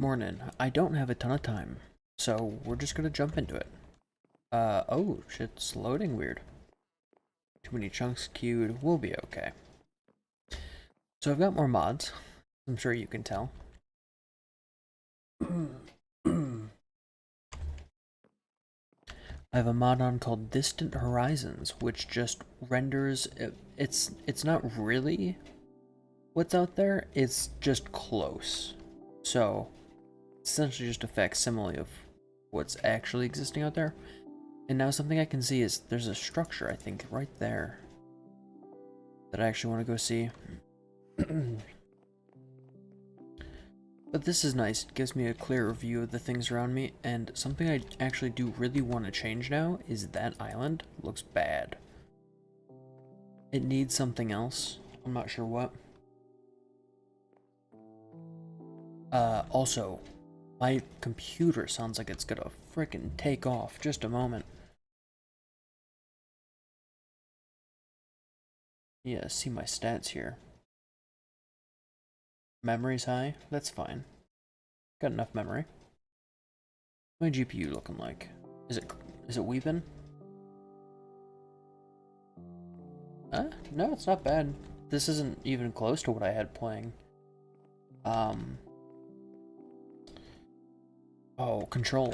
Morning. I don't have a ton of time, so we're just gonna jump into it. Oh, shit's loading weird. Too many chunks queued. We'll be okay. So I've got more mods. I'm sure you can tell. I have a mod on called Distant Horizons, which just renders it's not really what's out there, it's just close. So it's essentially just a facsimile of what's actually existing out there. And now something I can see is there's a structure, I think, right there that I actually want to go see. But this is nice. It gives me a clearer view of the things around me, and something I actually do really want to change now is that island looks bad. It needs something else. I'm not sure what. Also, my computer sounds like it's gonna frickin' take off. Just a moment. Yeah, see my stats here. Memory's high? That's fine. Got enough memory. My GPU looking like? Is it weeping? No, it's not bad. This isn't even close to what I had playing. Oh, Control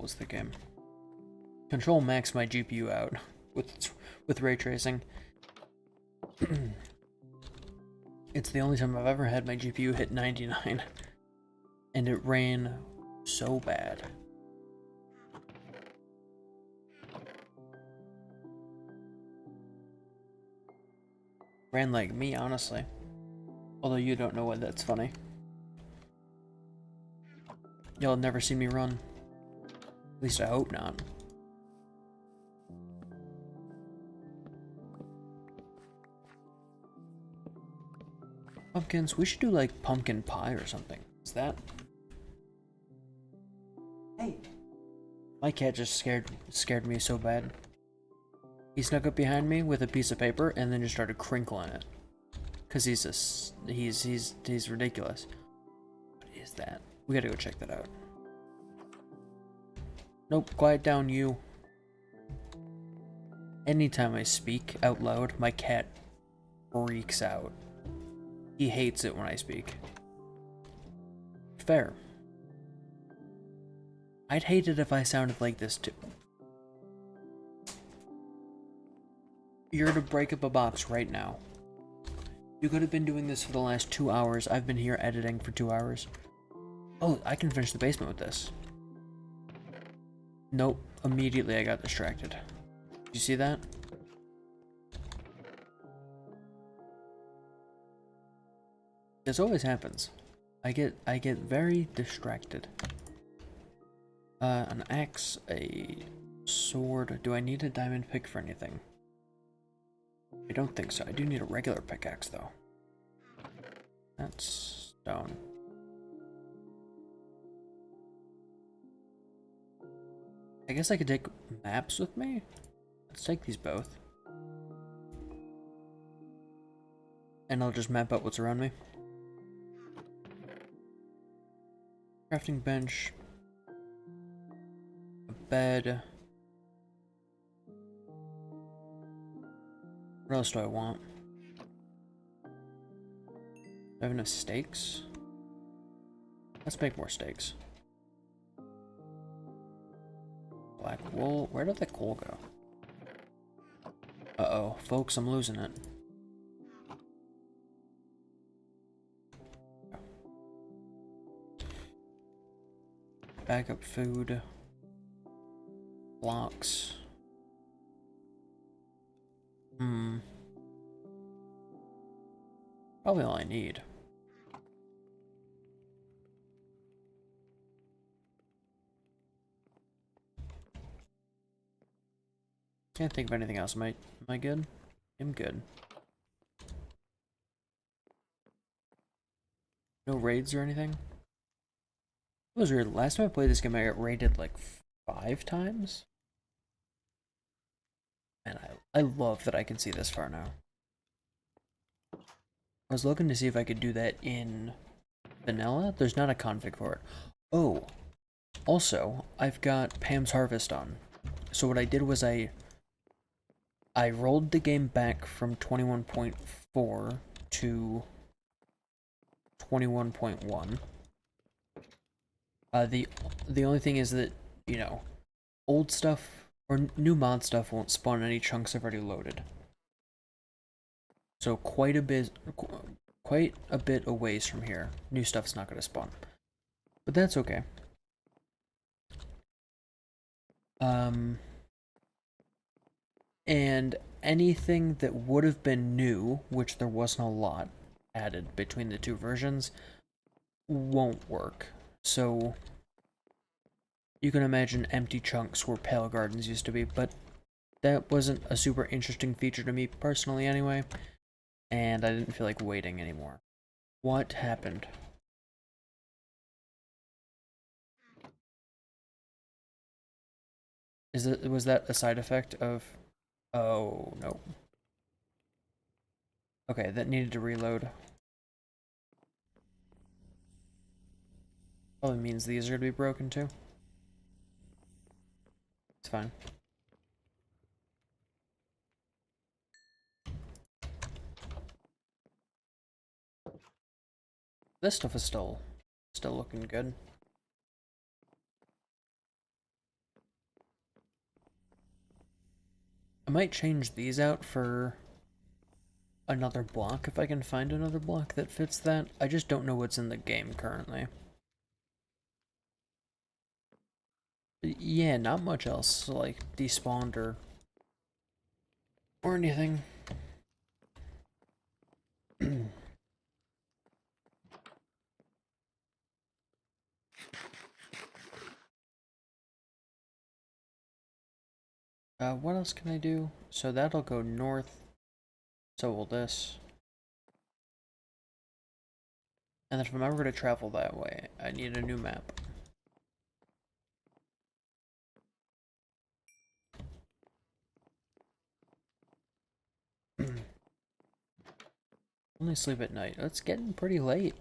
was the game. Control maxed my GPU out with ray tracing. It's the only time I've ever had my GPU hit 99, and it ran so bad. Ran like me, honestly. Although you don't know why that's funny. Y'all have never seen me run. At least I hope not. Pumpkins, we should do like pumpkin pie or something. Is that? Hey. My cat just scared me so bad. He snuck up behind me with a piece of paper and then just started crinkling it. Cause he's ridiculous. What is that? We gotta go check that out. Nope, quiet down, you. Anytime I speak out loud, my cat freaks out. He hates it when I speak. Fair. I'd hate it if I sounded like this too. You're gonna break up a box right now. You could have been doing this for the last 2 hours. I've been here editing for 2 hours. Oh, I can finish the basement with this. Nope. Immediately I got distracted. You see that? This always happens. I get very distracted. An axe, a sword. Do I need a diamond pick for anything? I don't think so. I do need a regular pickaxe though. That's stone. I guess I could take maps with me. Let's take these both. And I'll just map out what's around me. Crafting bench. A bed. What else do I want? Do I have enough steaks? Let's make more steaks. Black wool. Where did the coal go? Uh-oh, folks, I'm losing it. Backup food. Blocks. Probably all I need. Can't think of anything else. Am I good? I'm good. No raids or anything? It was weird. Last time I played this game, I got raided like 5 times. And I love that I can see this far now. I was looking to see if I could do that in vanilla? There's not a config for it. Oh, also, I've got Pam's Harvest on. So what I did was I rolled the game back from 21.4 to 21.1. The only thing is that, you know, old stuff or new mod stuff won't spawn any chunks I've already loaded. So quite a bit a ways from here, new stuff's not going to spawn. But that's okay. And anything that would have been new, which there wasn't a lot added between the two versions, won't work. So you can imagine empty chunks where Pale Gardens used to be, but that wasn't a super interesting feature to me personally anyway, and I didn't feel like waiting anymore. What happened? Was that a side effect of... Oh, no. Okay, that needed to reload. Probably means these are gonna be broken too. It's fine. This stuff is still looking good. I might change these out for another block if I can find another block that fits that. I just don't know what's in the game currently. Yeah, not much else, like despawned or anything. What else can I do? So that'll go north. So will this. And then if I'm ever going to travel that way, I need a new map. Only sleep at night. It's getting pretty late.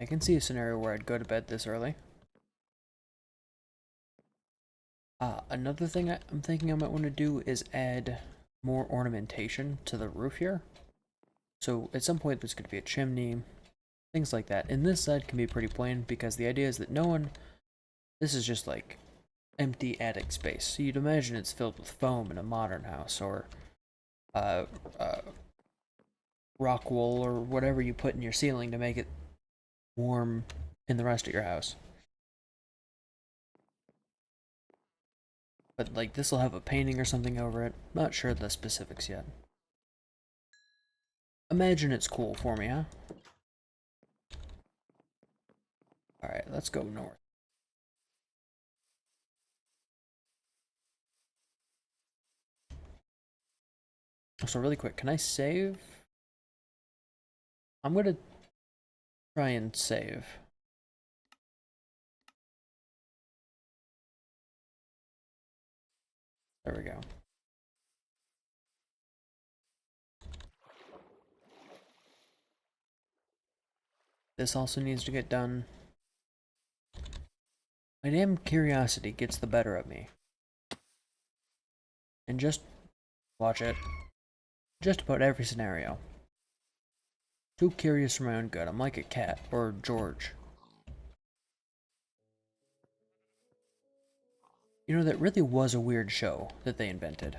I can see a scenario where I'd go to bed this early. Another thing I'm thinking I might want to do is add more ornamentation to the roof here. So at some point there's going to be a chimney, things like that. And this side can be pretty plain because the idea is that this is just like empty attic space. So you'd imagine it's filled with foam in a modern house, or rock wool, or whatever you put in your ceiling to make it warm in the rest of your house. But like this will have a painting or something over it. Not sure the specifics yet. Imagine it's cool for me, huh? Alright, let's go north. So really quick, can I save? I'm gonna try and save. There we go. This also needs to get done. My damn curiosity gets the better of me. And just watch it. Just about every scenario. Too curious for my own good. I'm like a cat, or George. You know, that really was a weird show that they invented.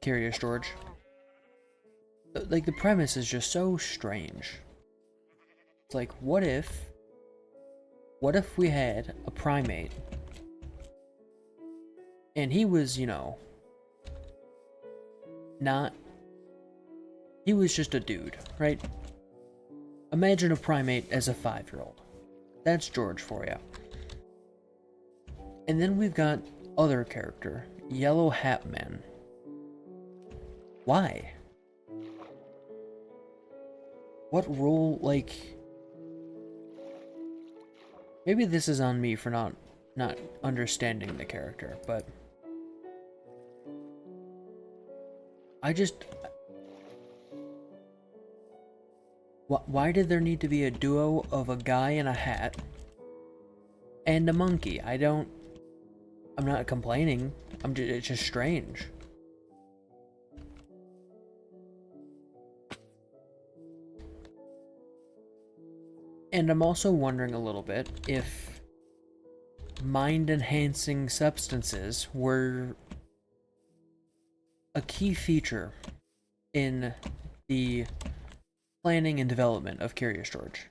Curious George. Like, the premise is just so strange. It's like, what if we had a primate, and he was, you know, he was just a dude, right? Imagine a primate as a 5-year-old. That's George for you. And then we've got other character, Yellow Hat Man. Why? What role, like... Maybe this is on me for not understanding the character, but... Why did there need to be a duo of a guy in a hat and a monkey? I'm not complaining. It's just strange. And I'm also wondering a little bit if mind-enhancing substances were a key feature in the planning and development of Curious George.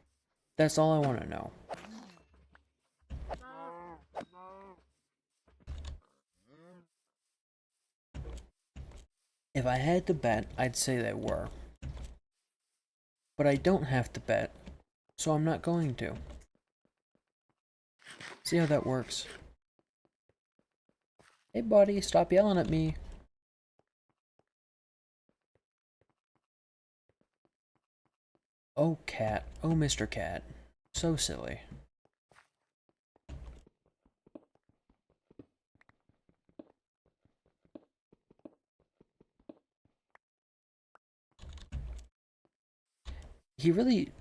That's all I want to know. If I had to bet, I'd say they were. But I don't have to bet, so I'm not going to. See how that works. Hey buddy, stop yelling at me. Oh cat, oh Mr. Cat. So silly.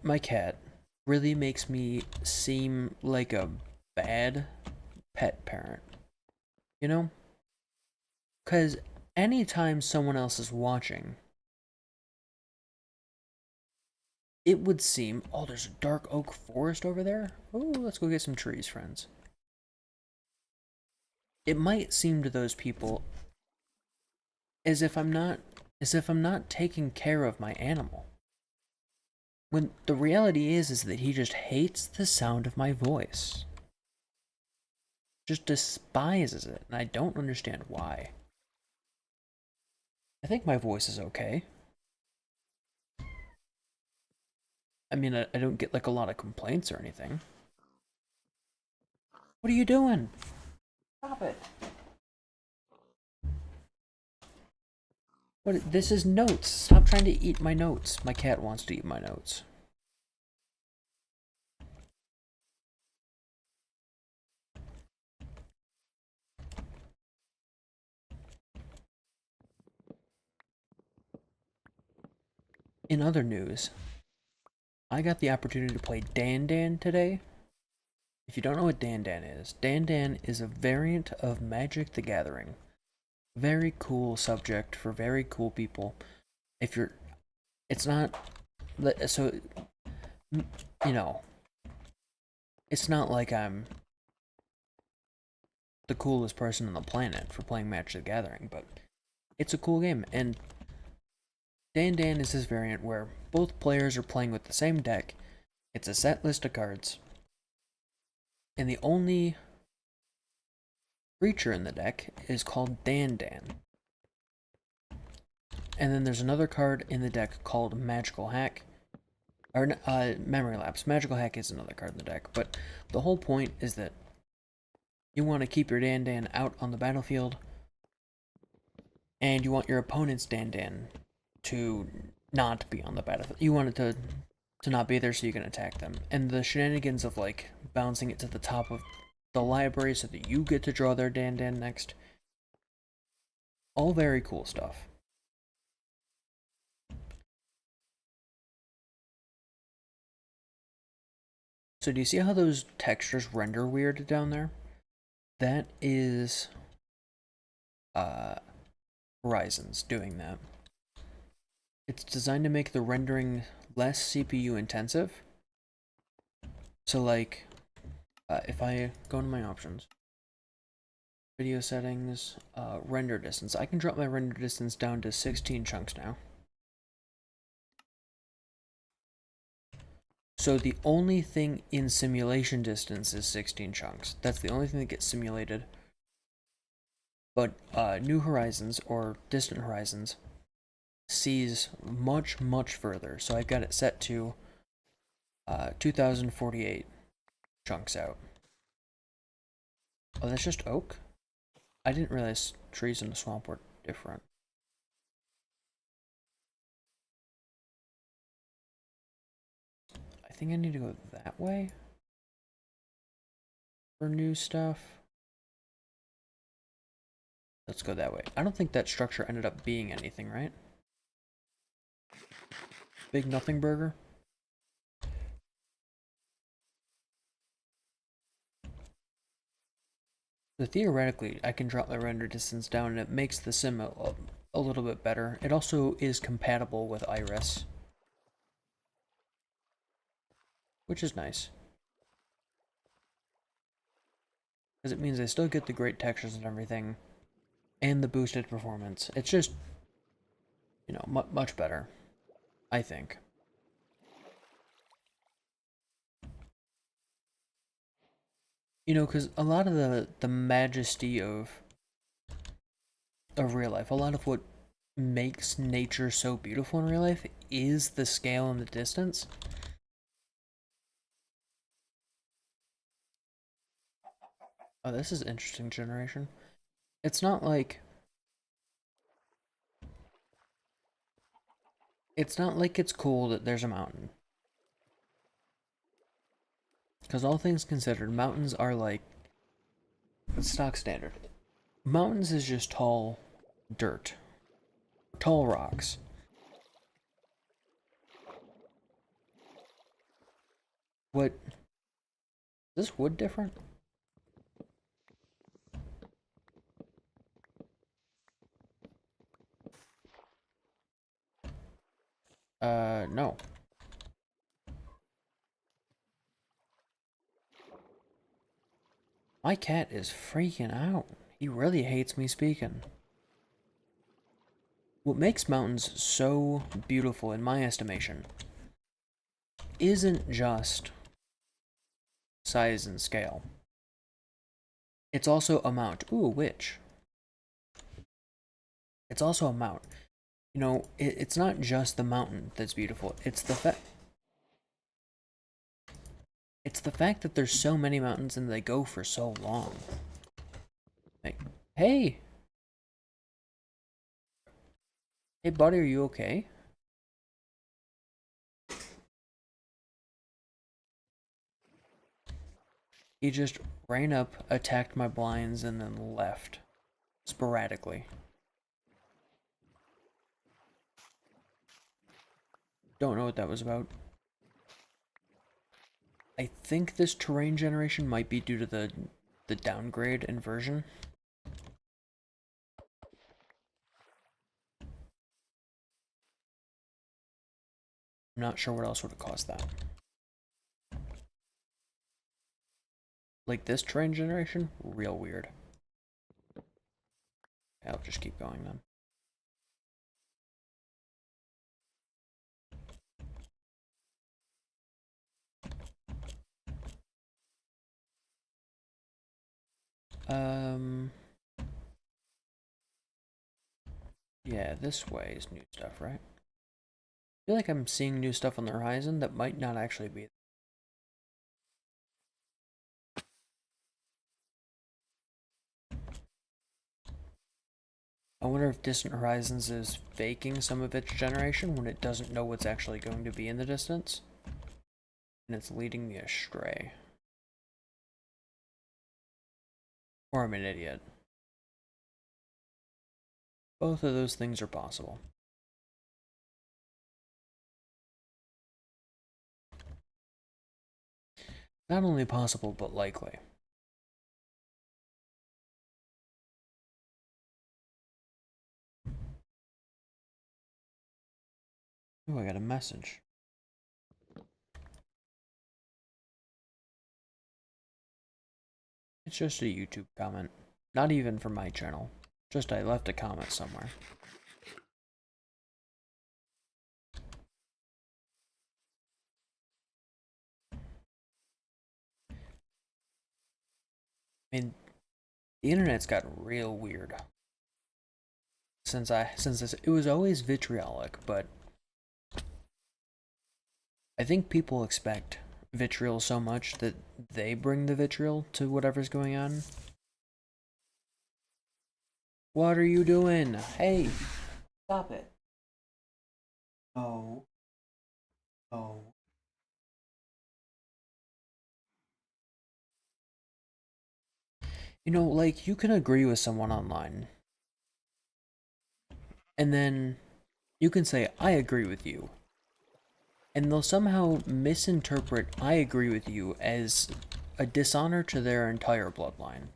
My cat, really makes me seem like a bad pet parent. You know? Because anytime someone else is watching, it would seem, oh, there's a dark oak forest over there? Oh, let's go get some trees, friends. It might seem to those people as if I'm not taking care of my animal. When the reality is that he just hates the sound of my voice. Just despises it, and I don't understand why. I think my voice is okay. I mean, I don't get like a lot of complaints or anything. What are you doing? Stop it. What? This is notes. Stop trying to eat my notes. My cat wants to eat my notes. In other news, I got the opportunity to play Dan Dan today. If you don't know what Dan Dan is a variant of Magic the Gathering. Very cool subject for very cool people. If you're, it's not, so, you know, it's not like I'm the coolest person on the planet for playing Magic the Gathering, but it's a cool game. And Dan Dan is this variant where both players are playing with the same deck. It's a set list of cards. And the only creature in the deck is called Dan Dan. And then there's another card in the deck called Magical Hack. Or, Memory Lapse. Magical Hack is another card in the deck, but the whole point is that you want to keep your Dan Dan out on the battlefield, and you want your opponent's Dan Dan to not be on the battlefield. You want it to not be there so you can attack them. And the shenanigans of, like, bouncing it to the top of the library so that you get to draw their Dan Dan next. All very cool stuff. So do you see how those textures render weird down there? That is Horizons doing that. It's designed to make the rendering less CPU intensive. So like, if I go into my options, video settings, render distance, I can drop my render distance down to 16 chunks now. So the only thing in simulation distance is 16 chunks. That's the only thing that gets simulated. But New Horizons, or Distant Horizons, sees much, much further. So I've got it set to 2048 chunks out. Oh, that's just oak? I didn't realize trees in the swamp were different. I think I need to go that way for new stuff. Let's go that way. I don't think that structure ended up being anything, right? Big Nothing Burger? So theoretically, I can drop my render distance down and it makes the sim a little bit better. It also is compatible with Iris, which is nice. Because it means I still get the great textures and everything, and the boosted performance. It's just, you know, much better, I think. You know, because a lot of the majesty of real life, a lot of what makes nature so beautiful in real life is the scale and the distance. Oh, this is interesting generation. It's not like it's cool that there's a mountain. Because all things considered, mountains are like stock standard. Mountains is just tall dirt, tall rocks. What, is this wood different? No. My cat is freaking out. He really hates me speaking. What makes mountains so beautiful, in my estimation, isn't just size and scale. It's also amount. Ooh, witch. It's also amount. You know, it's not just the mountain that's beautiful. It's the fact that there's so many mountains and they go for so long. Like, hey! Hey buddy, are you okay? He just ran up, attacked my blinds, and then left. Sporadically. Don't know what that was about. I think this terrain generation might be due to the downgrade inversion. I'm not sure what else would have caused that. Like this terrain generation, real weird. I'll just keep going then. Yeah, this way is new stuff, right? I feel like I'm seeing new stuff on the horizon that might not actually be. I wonder if Distant Horizons is faking some of its generation when it doesn't know what's actually going to be in the distance. And it's leading me astray. Or I'm an idiot. Both of those things are possible. Not only possible, but likely. Oh, I got a message. It's just a YouTube comment. Not even from my channel. Just I left a comment somewhere. I mean, the internet's gotten real weird. Since this, it was always vitriolic, but I think people expect vitriol so much that they bring the vitriol to whatever's going on. What are you doing? Hey, stop it. Oh. Oh. You know, like, you can agree with someone online, and then you can say, I agree with you. And they'll somehow misinterpret I agree with you as a dishonor to their entire bloodline.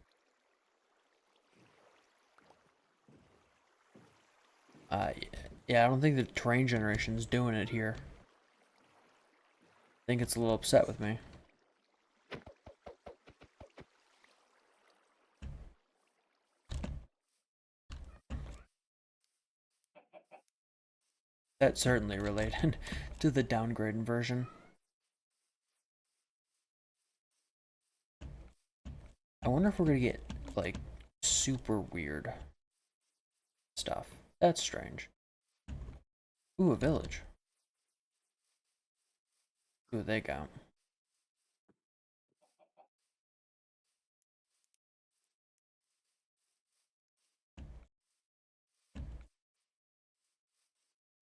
Uh, yeah, I don't think the terrain generation's doing it here. I think it's a little upset with me. That's certainly related to the downgraded version. I wonder if we're gonna get, like, super weird stuff. That's strange. Ooh, a village. Ooh, they got.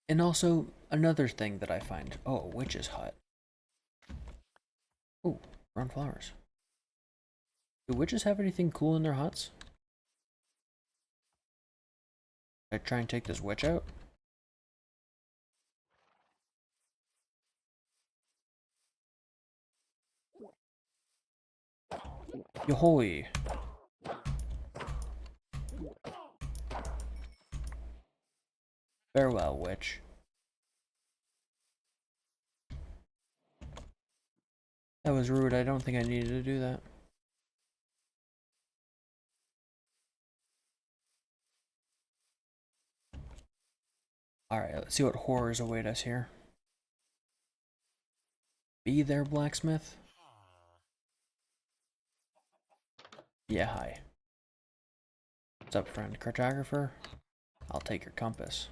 And also, another thing that I find. Oh, a witch's hut. Ooh, brown flowers. Do witches have anything cool in their huts? Should I try and take this witch out? Yohoi! Farewell, witch. That was rude. I don't think I needed to do that. Alright, let's see what horrors await us here. Be there, blacksmith? Yeah, hi. What's up, friend? Cartographer? I'll take your compass.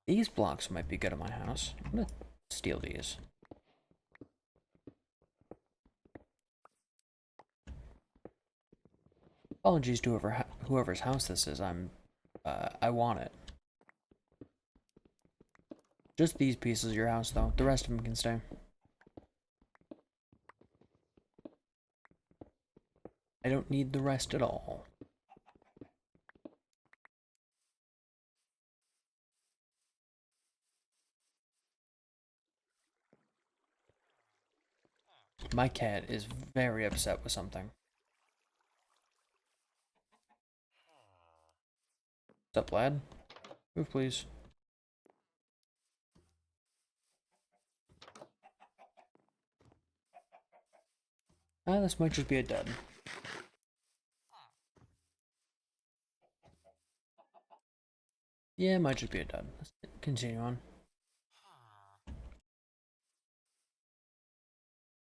These blocks might be good at my house. I'm gonna steal these. Apologies to whoever's house this is. I want it. Just these pieces of your house, though. The rest of them can stay. I don't need the rest at all. My cat is very upset with something. What's up, lad? Move, please. Ah, this might just be a dud. Yeah, it might just be a dud. Let's continue on.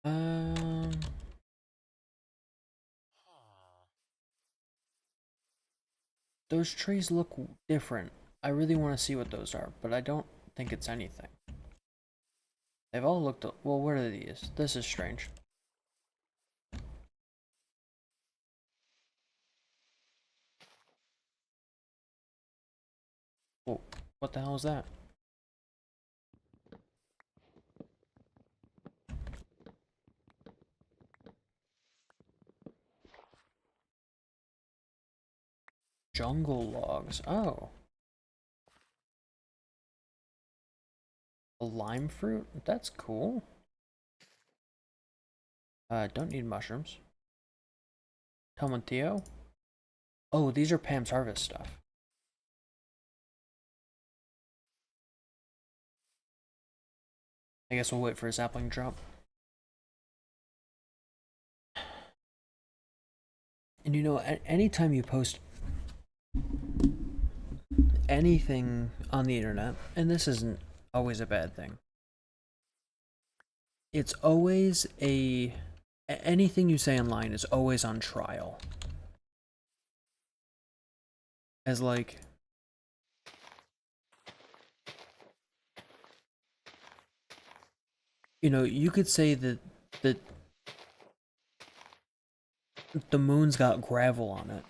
Um... Those trees look different. I really want to see what those are, but I don't think it's anything. They've all looked... Well, what are these? This is strange. Oh, what the hell is that? Jungle logs. Oh. A lime fruit? That's cool. Don't need mushrooms. Tomatillo? Oh, these are Pam's harvest stuff. I guess we'll wait for a sapling drop. And you know, anytime you post anything on the internet, and this isn't always a bad thing, it's always anything you say online is always on trial. As like, you know, you could say that the moon's got gravel on it,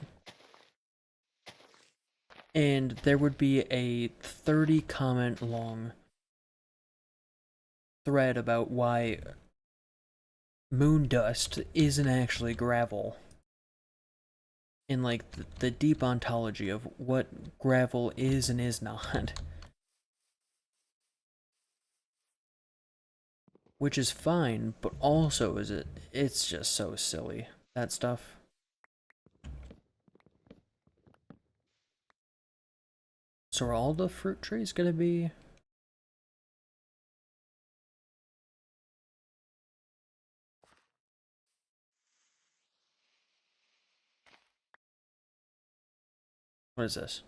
and there would be a 30 comment long thread about why moon dust isn't actually gravel, in like the deep ontology of what gravel is and is not. Which is fine, but also it's just so silly, that stuff. So are all the fruit trees gonna be... What is this?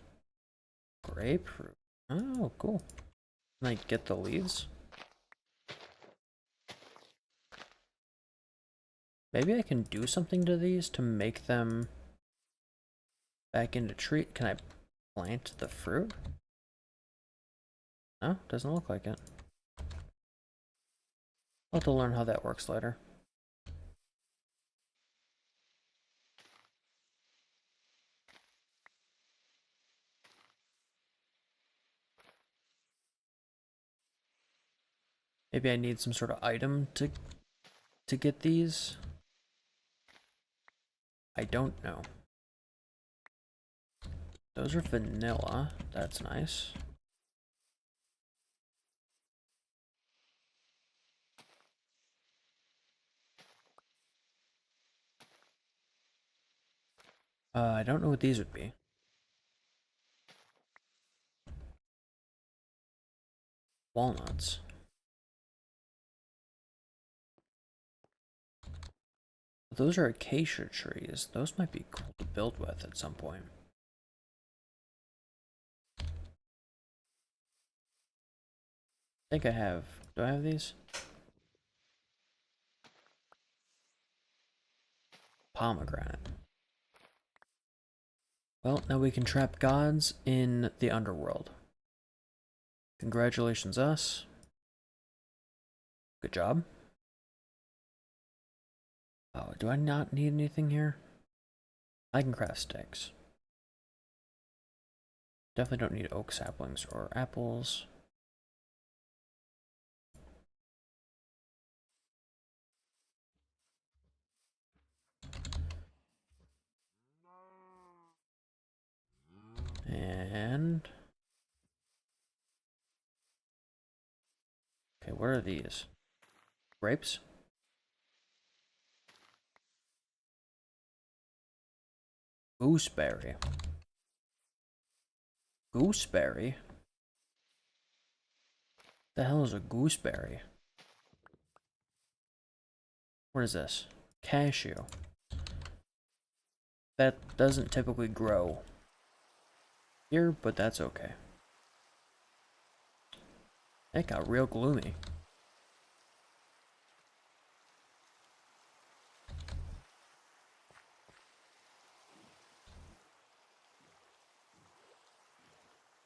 Grapefruit. Oh, cool. Can I get the leaves? Maybe I can do something to these to make them back into tree. Can I plant the fruit? No, doesn't look like it. I'll have to learn how that works later. Maybe I need some sort of item to get these. I don't know. Those are vanilla. That's nice. I don't know what these would be. Walnuts. Those are acacia trees. Those might be cool to build with at some point. I think I have. Do I have these? Pomegranate. Well, now we can trap gods in the underworld. Congratulations, us. Good job. Oh, do I not need anything here? I can craft sticks. Definitely don't need oak saplings or apples. And... okay, what are these? Grapes? Gooseberry. Gooseberry? The hell is a gooseberry? What is this? Cashew. That doesn't typically grow here, but that's okay. It got real gloomy.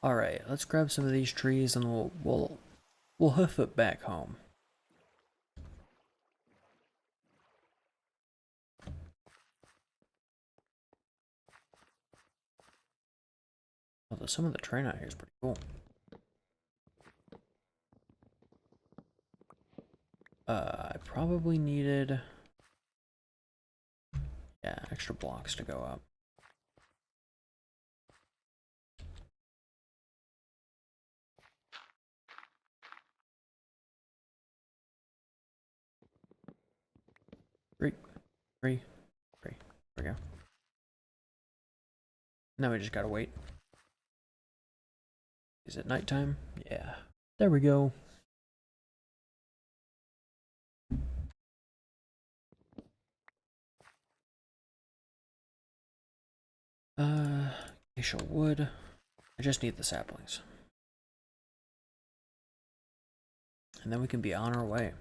All right, let's grab some of these trees and we'll hoof it back home. Although some of the terrain out here is pretty cool. I probably needed, yeah, extra blocks to go up. Three. There we go. Now we just gotta wait. Is it nighttime? Yeah. There we go. Acacia wood. I just need the saplings. And then we can be on our way.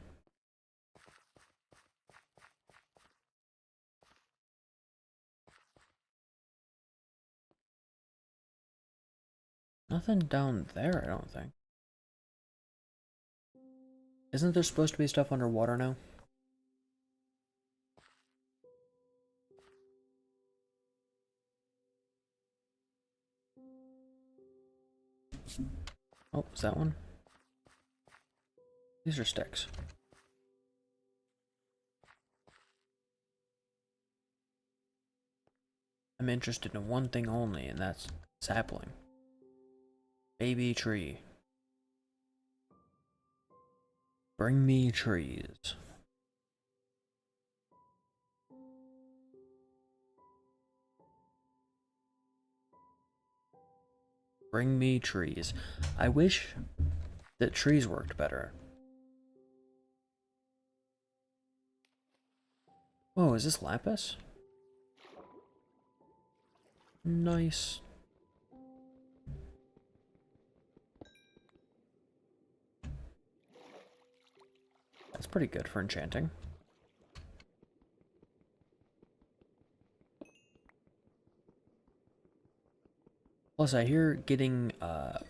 Nothing down there, I don't think. Isn't there supposed to be stuff underwater now? Oh, is that one? These are sticks. I'm interested in one thing only, and that's sapling. Baby tree. Bring me trees. Bring me trees. I wish that trees worked better. Oh, is this lapis? Nice. That's pretty good for enchanting. Plus, I hear getting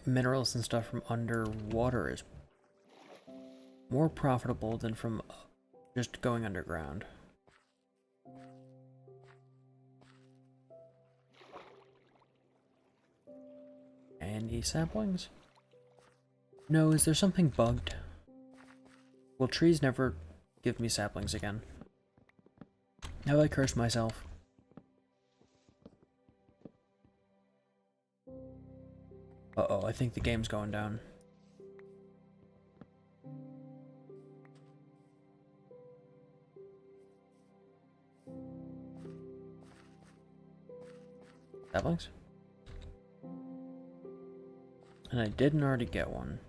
minerals and stuff from underwater is more profitable than from just going underground. Any saplings? No, is there something bugged? Will trees never give me saplings again? Have I cursed myself? Uh-oh, I think the game's going down. Saplings? And I didn't already get one.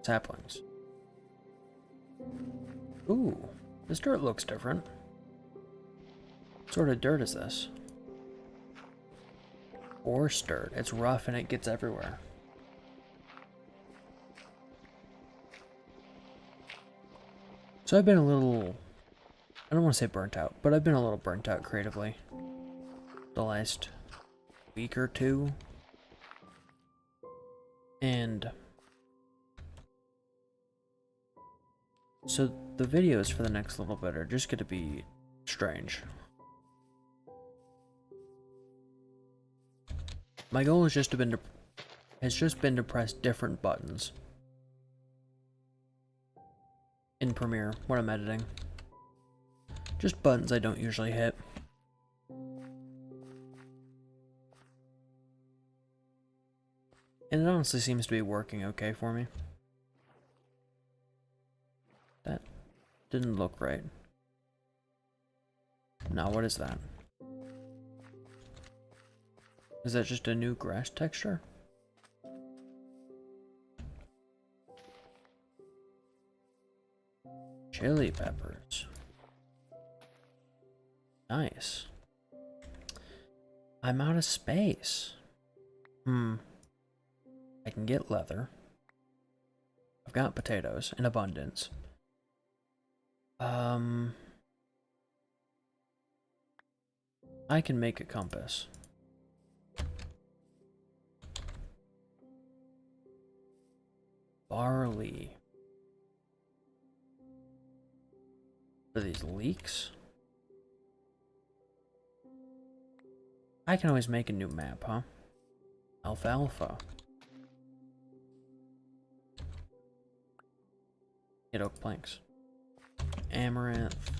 Saplings. Ooh, this dirt looks different. What sort of dirt is this? Coarse dirt. It's rough and it gets everywhere. So I've been a little... I don't want to say burnt out, but I've been a little burnt out creatively. The last week or two. And... so the videos for the next little bit are just going to be strange. My goal has just been to press different buttons in Premiere when I'm editing. Just buttons I don't usually hit. And it honestly seems to be working okay for me. That didn't look right. Now what is that? Is that just a new grass texture? Chili peppers. Nice. I'm out of space. I can get leather. I've got potatoes in abundance. I can make a compass. Barley. For these leeks? I can always make a new map, huh? Alfalfa. Get oak planks. Amaranth.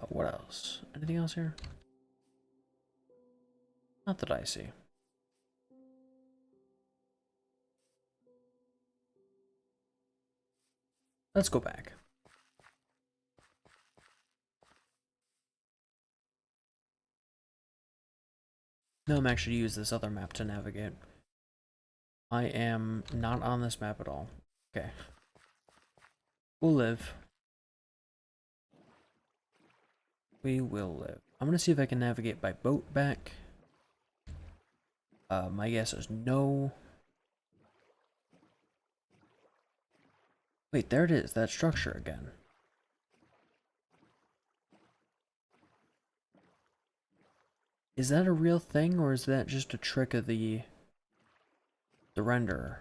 What else? Anything else here? Not that I see. Let's go back. No, I'm actually use this other map to navigate. I am not on this map at all. Okay. We'll live. We will live. I'm gonna see if I can navigate by boat back. My guess is no. Wait, there it is, that structure again. Is that a real thing, or is that just a trick of the renderer?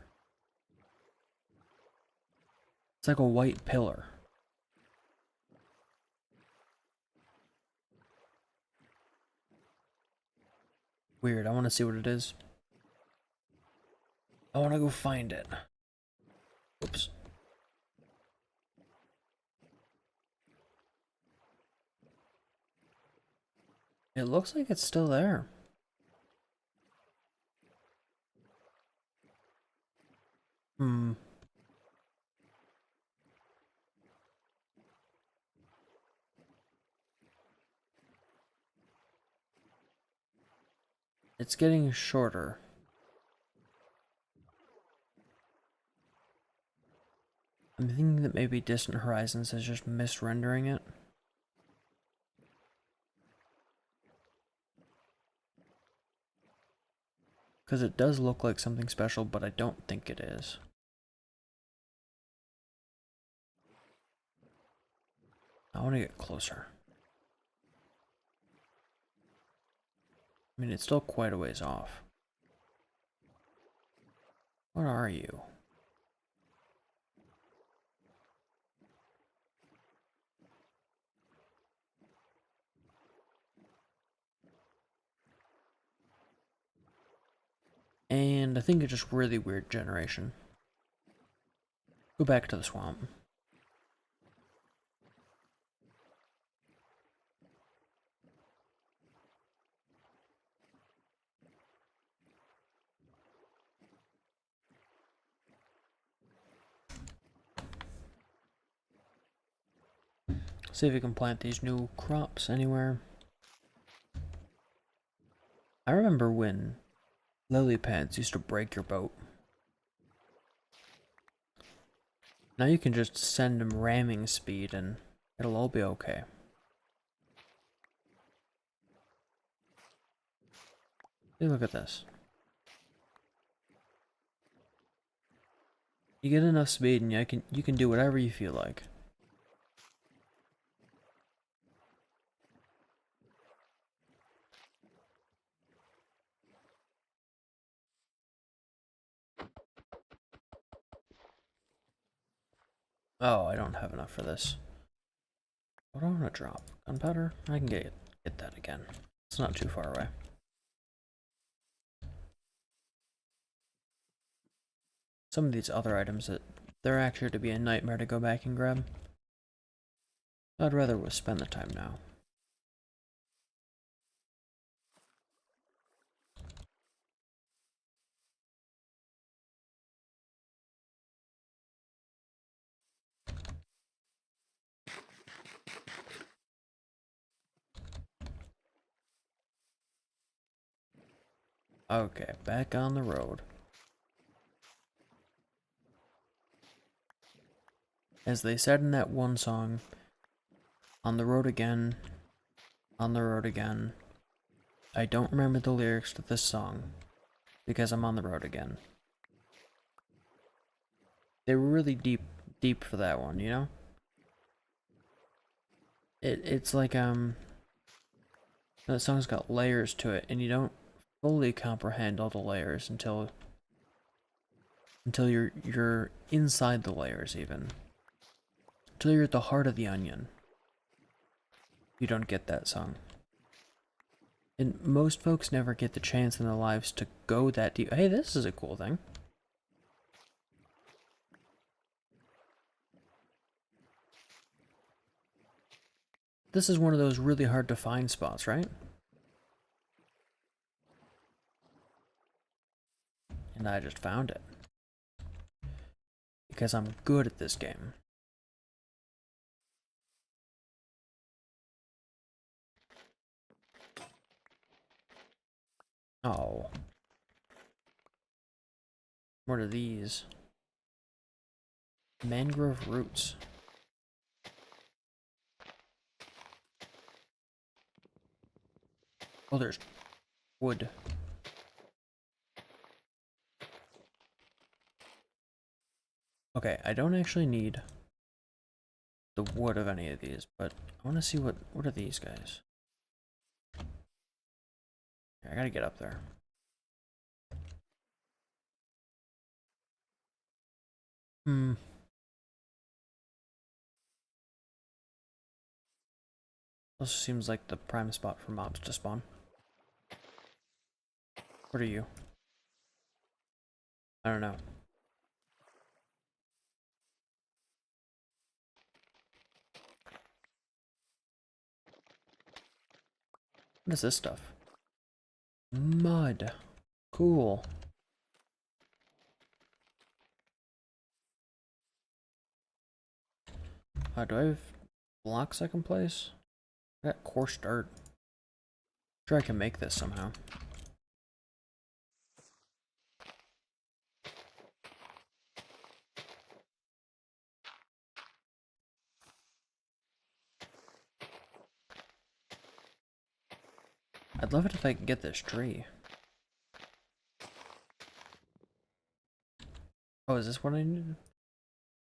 It's like a white pillar. Weird, I want to see what it is. I want to go find it. Oops. It looks like it's still there. It's getting shorter. I'm thinking that maybe Distant Horizons is just misrendering it. Because it does look like something special, but I don't think it is. I want to get closer. I mean, it's still quite a ways off. What are you? And I think it's just really weird generation. Go back to the swamp. See if we can plant these new crops anywhere. I remember when lily pads used to break your boat. Now you can just send them ramming speed and it'll all be okay. Hey, look at this. You get enough speed and you can do whatever you feel like. Oh, I don't have enough for this. What do I want to drop? Gunpowder? I can get that again. It's not too far away. Some of these other items that they're actually to be a nightmare to go back and grab. I'd rather spend the time now. Okay, back on the road. As they said in that one song, on the road again, on the road again. I don't remember the lyrics to this song because I'm on the road again. They were really deep for that one, you know? It's like that song's got layers to it and you don't fully comprehend all the layers until you're inside the layers even. Until you're at the heart of the onion. You don't get that song. And most folks never get the chance in their lives to go that deep. Hey, this is a cool thing. This is one of those really hard to find spots, right? And I just found it. Because I'm good at this game. Oh. What are these? Mangrove roots. Oh, there's wood. Okay, I don't actually need the wood of any of these, but I want to see what are these guys? I gotta get up there. Hmm. This seems like the prime spot for mobs to spawn. What are you? I don't know. What is this stuff? Mud. Cool. Do I have blocks I can place? I got coarse dirt. Sure, I can make this somehow. I'd love it if I could get this tree. Oh, is this what I needed?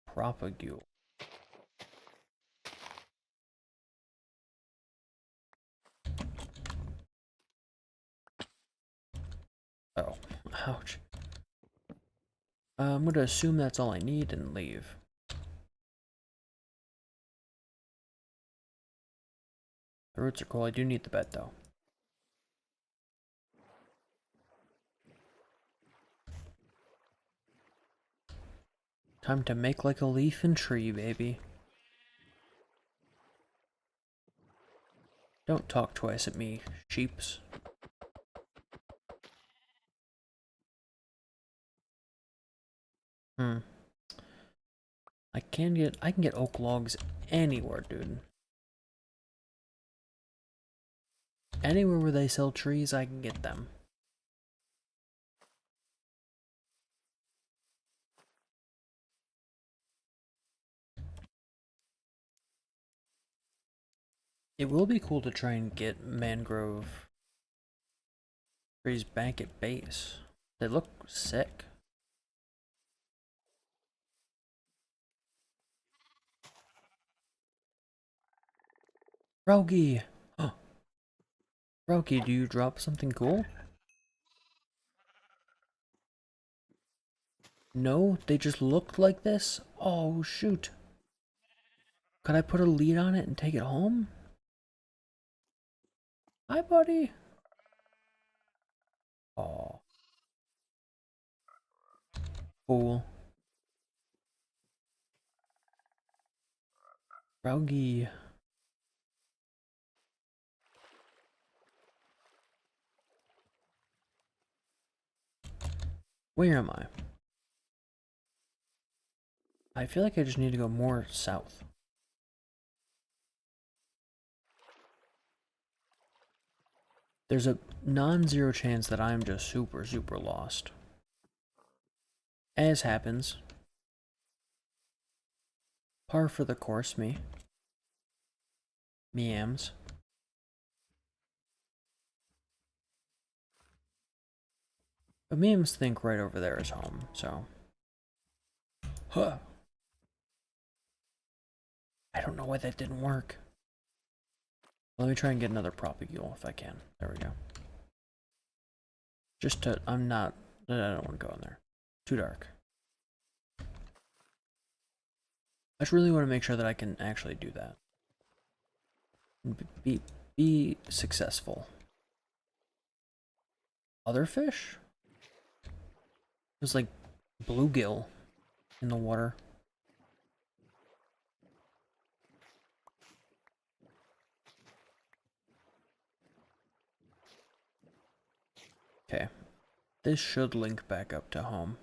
Propagule. Oh, ouch. I'm gonna assume that's all I need and leave. The roots are cool. I do need the bed though. Time to make like a leaf and tree, baby. Don't talk twice at me, sheeps. I can get oak logs anywhere, dude. Anywhere where they sell trees, I can get them. It will be cool to try and get mangrove trees back at base. They look sick. Rogi! Oh. Rogi, do you drop something cool? No, they just looked like this? Oh, shoot. Could I put a lead on it and take it home? Hi, buddy. Oh. Cool. Rogi. Where am I? I feel like I just need to go more south. There's a non-zero chance that I'm just super, super lost. As happens. Par for the course, me. Meams. But memes think right over there is home, so. Huh. I don't know why that didn't work. Let me try and get another propagule if I can. There we go. Just to, I don't want to go in there. Too dark. I just really want to make sure that I can actually do that. Be successful. Other fish? There's like bluegill in the water. Okay. This should link back up to home.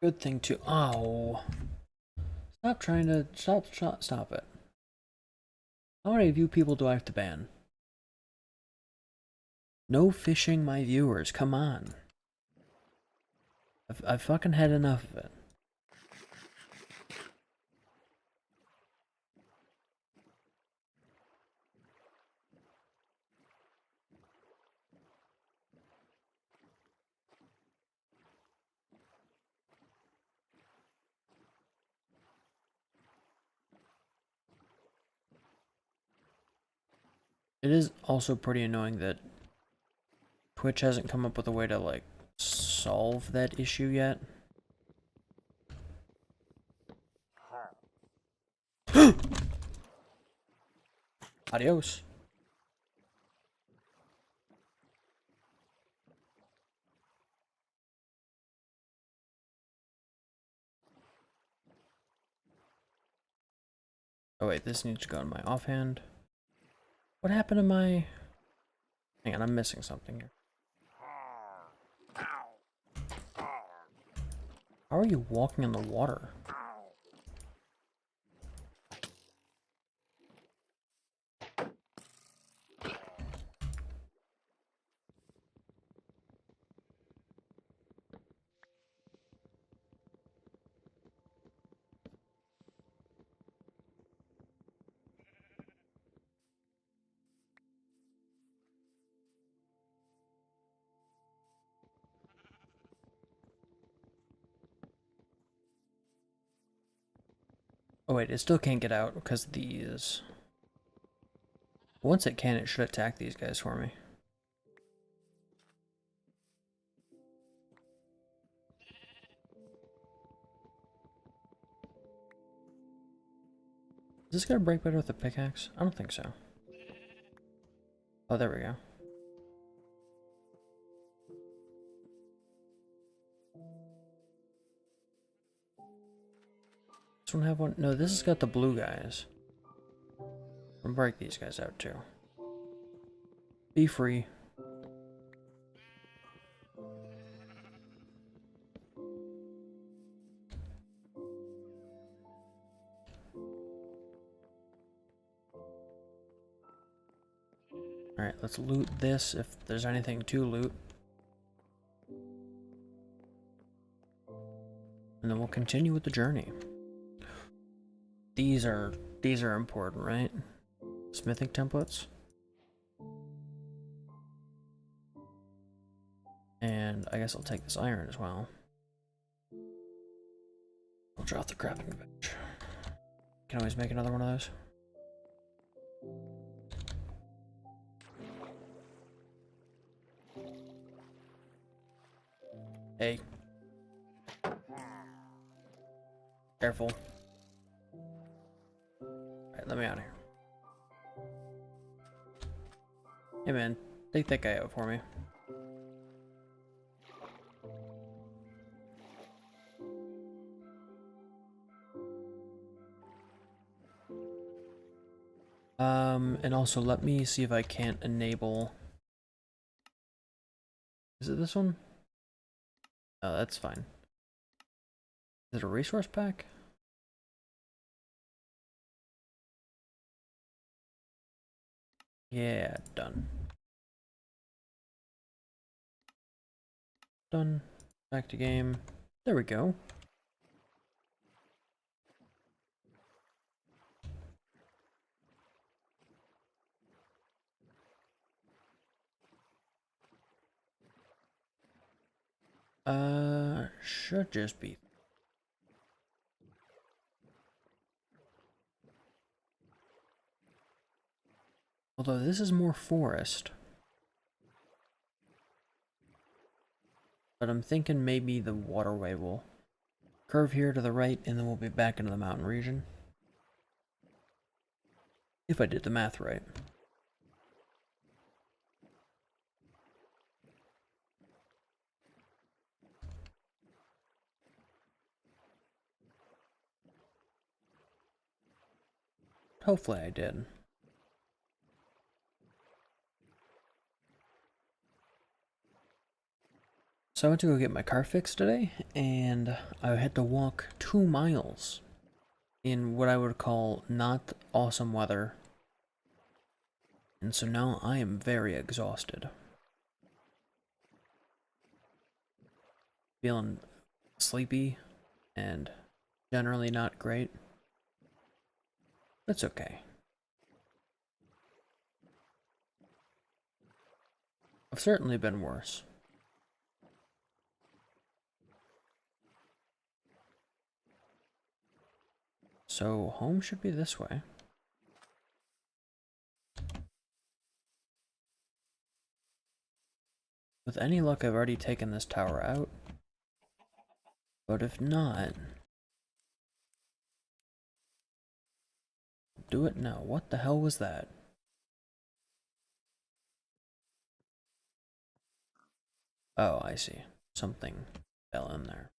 Good thing too. Oh. Stop trying to stop it. How many of you people do I have to ban? No fishing my viewers, come on. I've fucking had enough of it. It is also pretty annoying that Twitch hasn't come up with a way to, like, solve that issue yet. Adios. Oh wait, this needs to go in my offhand. What happened to my... Hang on, I'm missing something here. How are you walking in the water? Oh wait, it still can't get out because these... Once it can, it should attack these guys for me. Is this gonna break better with a pickaxe? I don't think so. Oh, there we go. This one have one? No, this has got the blue guys. I'll break these guys out too. Be free. Alright, let's loot this if there's anything to loot. And then we'll continue with the journey. These are important, right? Smithing templates. And I guess I'll take this iron as well. I'll drop the crafting bench. Can always make another one of those. Hey. Careful. Alright, let me out of here. Hey man, take that guy out for me. And also let me see if I can't enable... Is it this one? Oh, that's fine. Is it a resource pack? Yeah, done. Done. Back to game. There we go. Should just be. Although this is more forest. But I'm thinking maybe the waterway will curve here to the right and then we'll be back into the mountain region. If I did the math right. Hopefully I did. So I went to go get my car fixed today, and I had to walk 2 miles in what I would call not awesome weather. And so now I am very exhausted. Feeling sleepy and generally not great. That's okay. I've certainly been worse. So home should be this way. With any luck, I've already taken this tower out. But if not... Do it now. What the hell was that? Oh, I see. Something fell in there.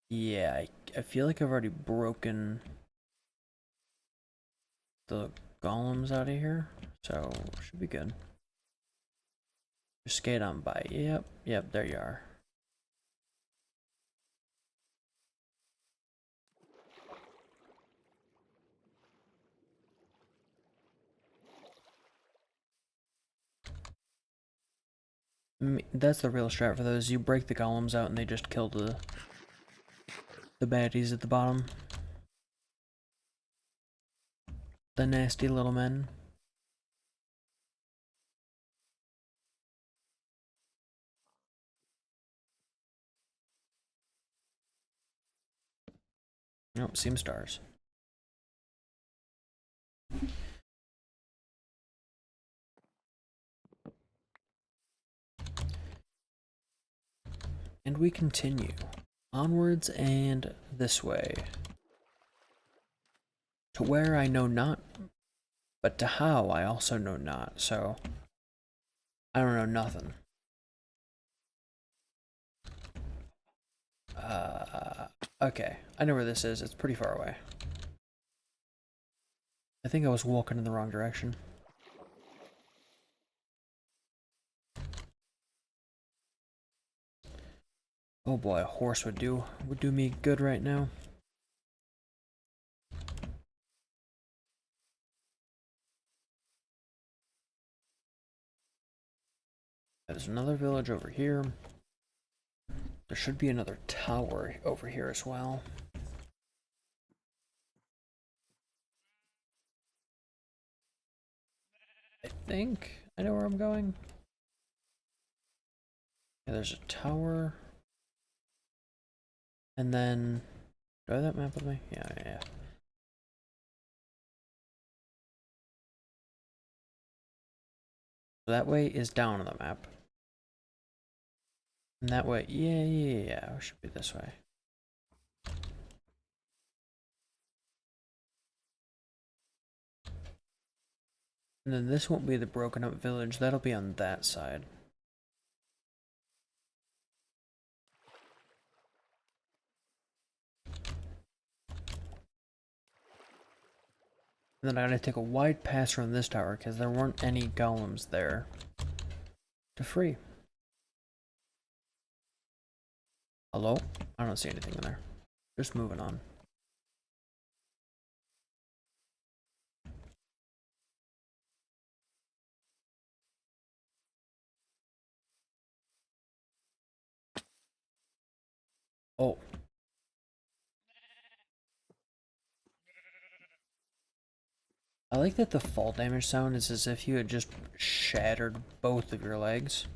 Yeah, I feel like I've already broken the golems out of here, so should be good. Just skate on by. Yep, there you are. That's the real strat for those. You break the golems out and they just kill the baddies at the bottom. The nasty little men. Nope, same stars. And we continue. Onwards and this way. To where I know not, but to how I also know not, so I don't know nothing. Okay, I know where this is. It's pretty far away. I think I was walking in the wrong direction. Oh boy, a horse would do me good right now. There's another village over here. There should be another tower over here as well. I think I know where I'm going. Yeah, there's a tower. And then, do I have that map with me? Yeah. So that way is down on the map. And that way, yeah, it should be this way. And then this won't be the broken up village, that'll be on that side. And then I gotta take a wide pass around this tower because there weren't any golems there to free. Hello? I don't see anything in there. Just moving on. Oh. I like that the fall damage sound is as if you had just shattered both of your legs.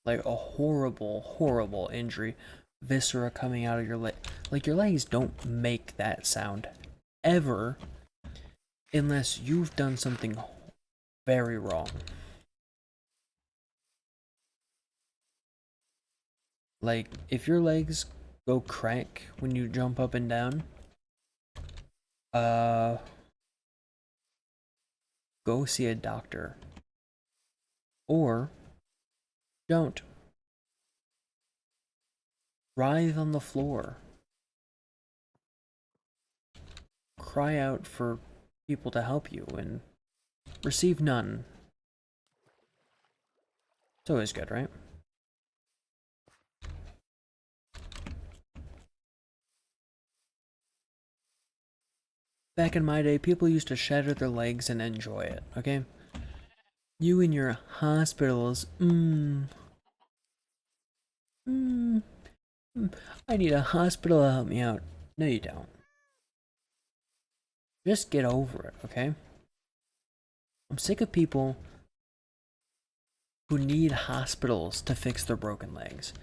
Like a horrible, horrible injury. Viscera coming out of your leg. Like, your legs don't make that sound. Ever. Unless you've done something very wrong. Like, if your legs go crack when you jump up and down, go see a doctor. Or don't. Writhe on the floor. Cry out for people to help you and receive none. It's always good, right? Back in my day, people used to shatter their legs and enjoy it, okay? You and your hospitals, I need a hospital to help me out. No, you don't. Just get over it, okay? I'm sick of people who need hospitals to fix their broken legs.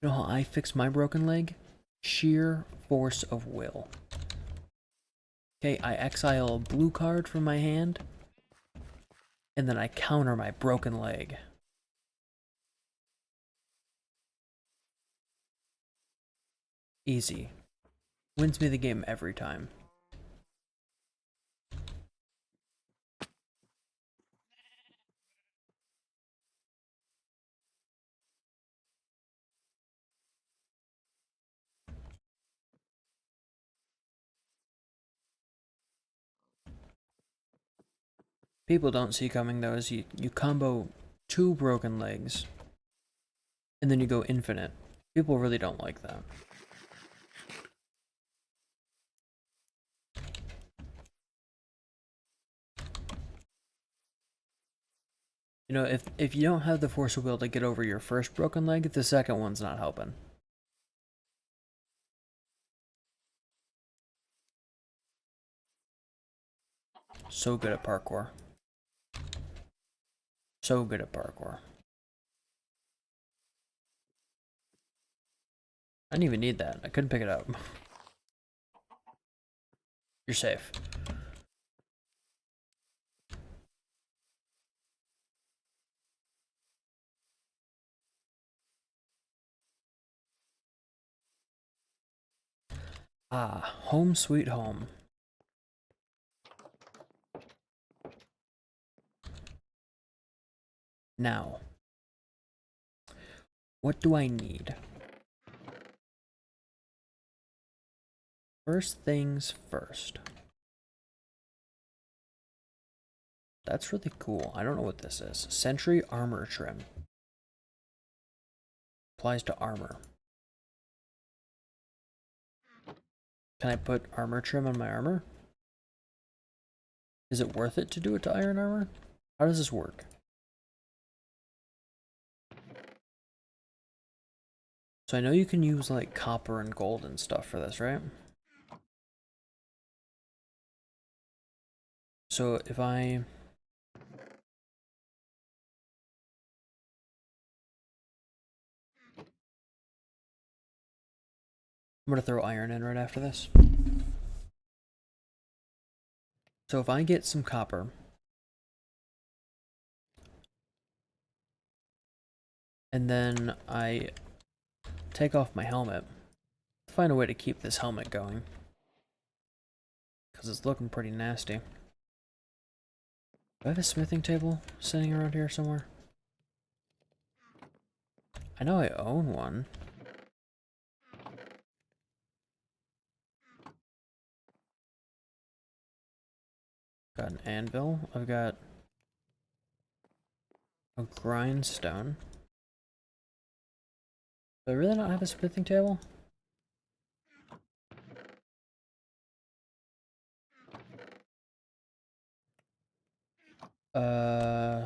You know how I fixed my broken leg? Sheer force of will. Okay, I exile a blue card from my hand, and then I counter my broken leg. Easy. Wins me the game every time. People don't see coming though is you combo 2 broken legs, and then you go infinite. People really don't like that. You know, if you don't have the force of will to get over your first broken leg, the second one's not helping. So good at parkour. So good at parkour. I didn't even need that. I couldn't pick it up. You're safe. Ah, home sweet home. Now, what do I need? First things first. That's really cool. I don't know what this is. Sentry armor trim. Applies to armor. Can I put armor trim on my armor? Is it worth it to do it to iron armor? How does this work? So I know you can use like copper and gold and stuff for this, right? So if I'm gonna throw iron in right after this. So if I get some copper, and then I take off my helmet, find a way to keep this helmet going, because it's looking pretty nasty. Do I have a smithing table sitting around here somewhere? I know I own one. Got an anvil. I've got a grindstone. Do I really not have a smithing table?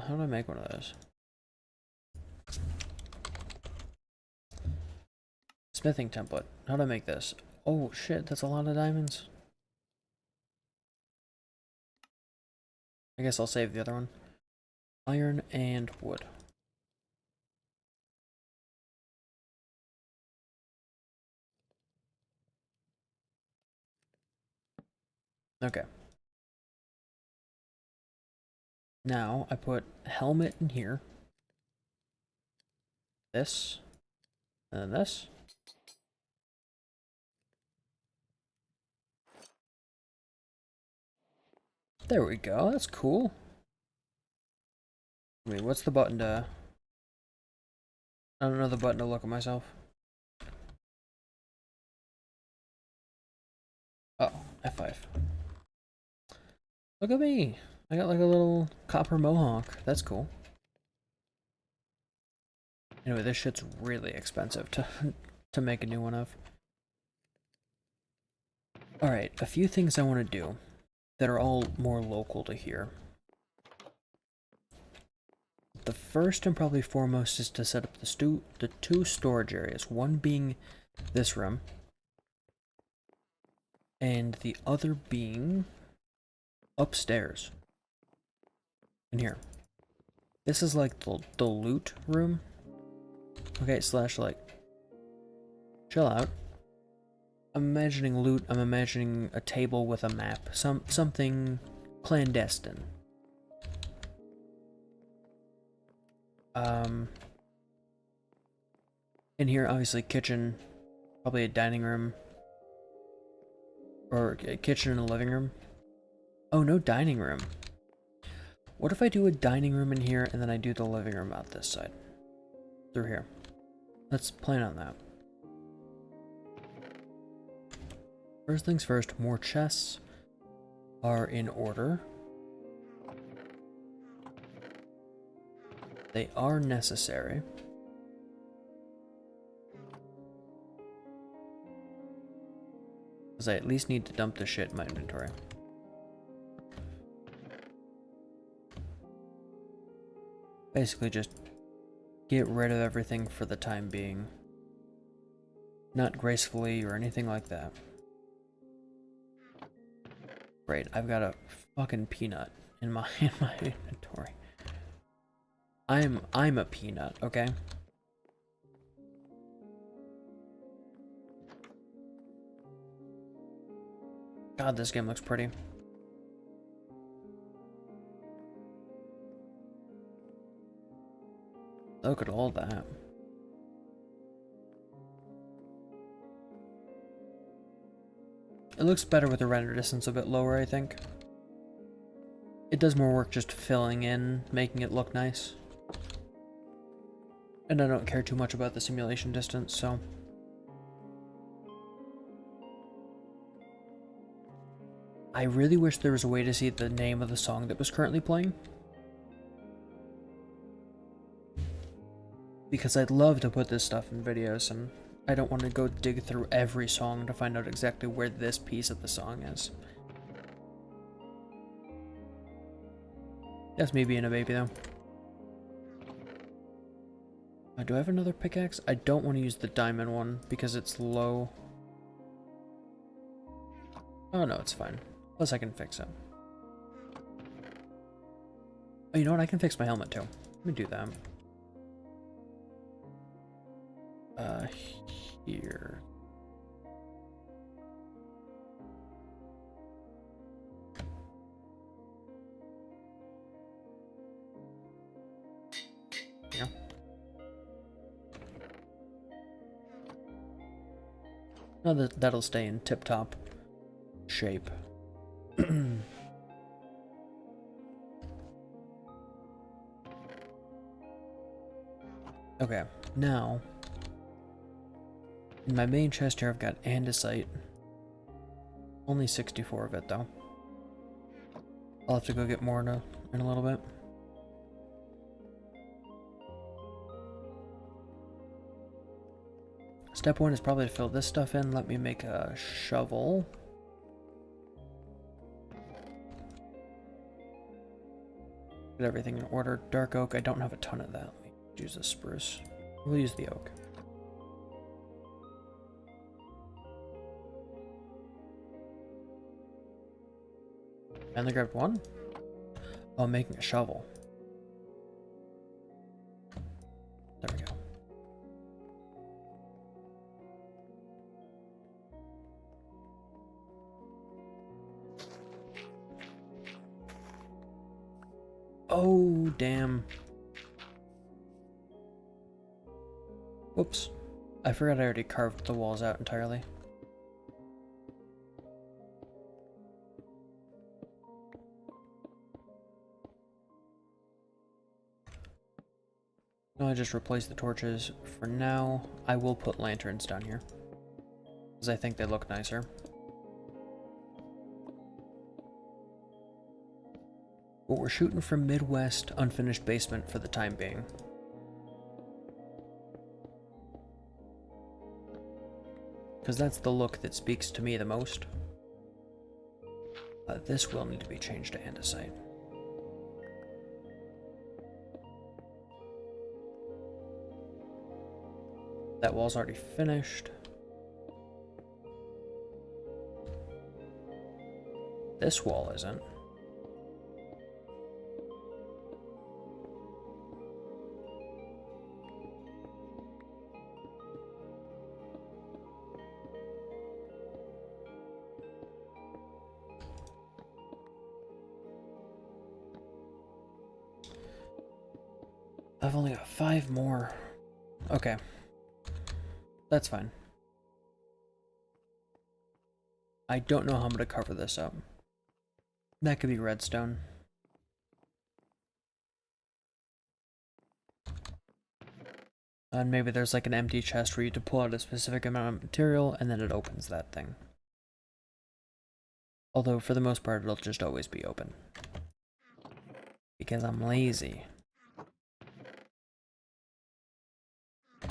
How do I make one of those? Smithing template. How do I make this? Oh shit, that's a lot of diamonds. I guess I'll save the other one. Iron and wood. Okay. Now I put helmet in here. This. And then this. There we go. That's cool. I mean, what's the button to... I don't know the button to look at myself. Oh, F5. Look at me. I got like a little copper mohawk. That's cool. Anyway, this shit's really expensive to make a new one of. Alright, a few things I want to do that are all more local to here. The first and probably foremost is to set up the two storage areas. One being this room, and the other being upstairs. In here. This is like the loot room. Okay, slash like, chill out. I'm imagining loot, I'm imagining a table with a map. Something clandestine. In here, obviously, kitchen, probably a dining room, or a kitchen and a living room. Oh, no dining room. What if I do a dining room in here and then I do the living room out this side? Through here. Let's plan on that. First things first, more chests are in order. They are necessary. Because I at least need to dump the shit in my inventory. Basically just get rid of everything for the time being. Not gracefully or anything like that. Great, I've got a fucking peanut in my inventory. I'm a peanut, okay? God, this game looks pretty. Look at all that. It looks better with the render distance a bit lower, I think. It does more work just filling in, making it look nice. And I don't care too much about the simulation distance, so... I really wish there was a way to see the name of the song that was currently playing. Because I'd love to put this stuff in videos, and I don't want to go dig through every song to find out exactly where this piece of the song is. That's me being a baby, though. Do I have another pickaxe? I don't want to use the diamond one because it's low. Oh no, it's fine. Plus I can fix it. Oh, you know what? I can fix my helmet too. Let me do that. Here. Yeah. No, that'll stay in tip-top shape. Okay, now in my main chest here I've got andesite. Only 64 of it though. I'll have to go get more in a little bit. Step one is probably to fill this stuff in. Let me make a shovel. Get everything in order. Dark oak, I don't have a ton of that. Let me use the spruce. We'll use the oak. And I grabbed one. Oh, I'm making a shovel. There we go. Oh, damn. Whoops. I forgot I already carved the walls out entirely. No, I just replaced the torches. For now, I will put lanterns down here, because I think they look nicer. But we're shooting for Midwest unfinished basement for the time being. Because that's the look that speaks to me the most. This will need to be changed to andesite. That wall's already finished. This wall isn't. I've only got 5 more. Okay. That's fine. I don't know how I'm going to cover this up. That could be redstone. And maybe there's like an empty chest where you have to pull out a specific amount of material and then it opens that thing. Although for the most part it'll just always be open. Because I'm lazy.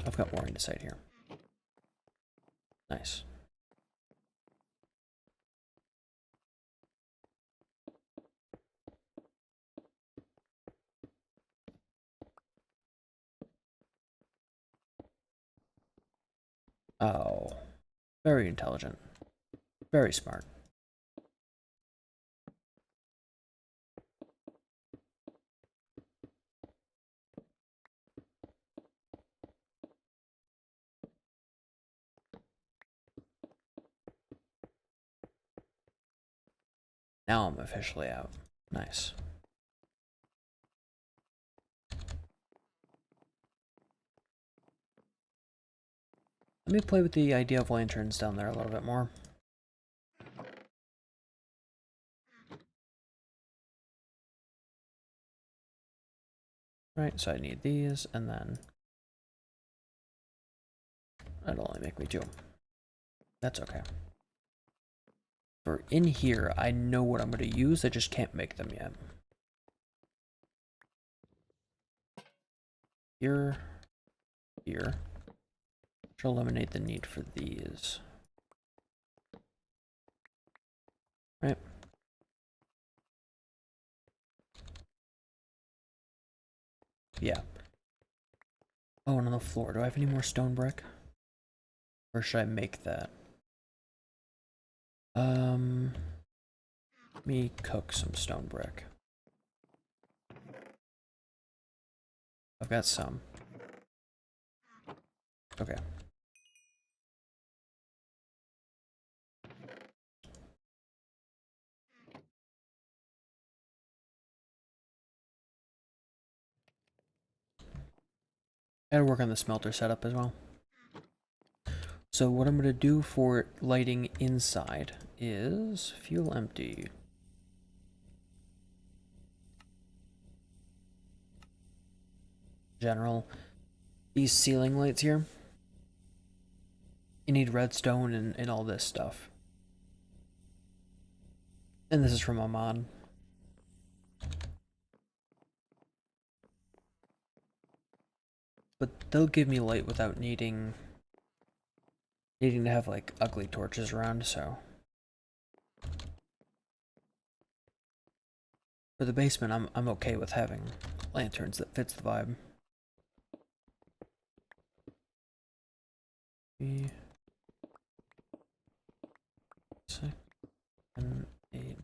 I've got more andesite here. Nice. Oh. Very intelligent. Very smart. Now I'm officially out. Nice. Let me play with the idea of lanterns down there a little bit more. Right, so I need these, and then that'll only make me 2. That's okay. For in here, I know what I'm going to use, I just can't make them yet. Here, here. Which will eliminate the need for these. Right. Yeah. Oh, and on the floor, do I have any more stone brick? Or should I make that? Let me cook some stone brick. I've got some. Okay. Gotta work on the smelter setup as well. So what I'm gonna do for lighting inside is fuel empty. General. These ceiling lights here. You need redstone and all this stuff. And this is from a mod. But they'll give me light without needing to have like ugly torches around, so. For the basement, I'm okay with having lanterns that fits the vibe. 3, 6, 7, 8,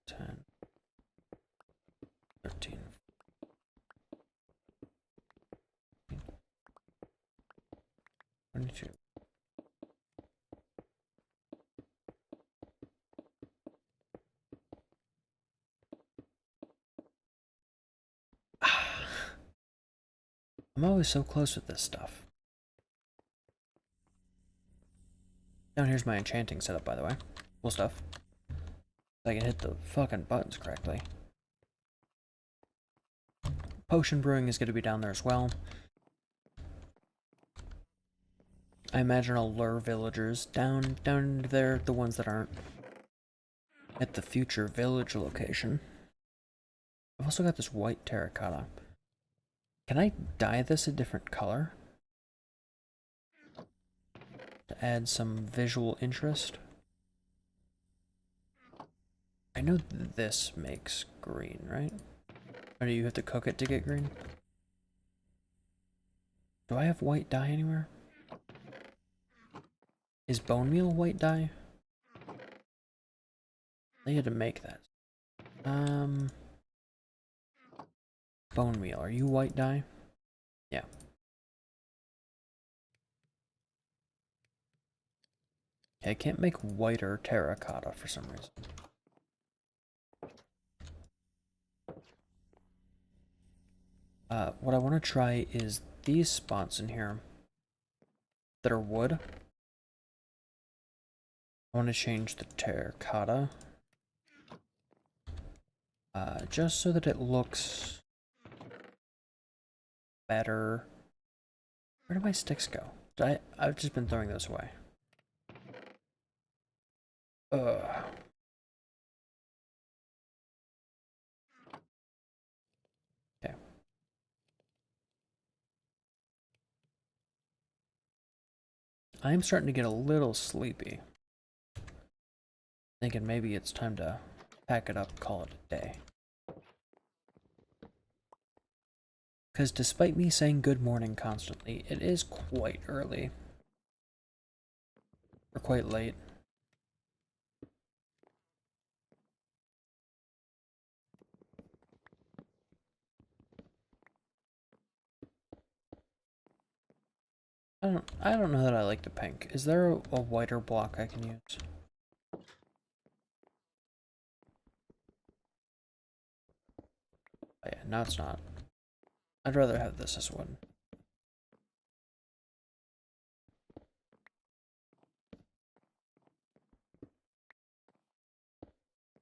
10, 13, 22. I'm always so close with this stuff. Down here's my enchanting setup, by the way. Cool stuff. I can hit the fucking buttons correctly. Potion brewing is going to be down there as well. I imagine I'll lure villagers down there, the ones that aren't at the future village location. I've also got this white terracotta. Can I dye this a different color? To add some visual interest? I know this makes green, right? Or do you have to cook it to get green? Do I have white dye anywhere? Is bone meal white dye? They had to make that. Bone meal, are you white dye? Yeah. Okay, I can't make whiter terracotta for some reason. What I want to try is these spots in here that are wood. I want to change the terracotta. Just so that it looks better. Where do my sticks go? I've just been throwing those away. Ugh. Okay. I am starting to get a little sleepy. Thinking maybe it's time to pack it up, call it a day. Because despite me saying good morning constantly, it is quite early. Or quite late. I don't know that I like the pink. Is there a whiter block I can use? now it's not. I'd rather have this as wood.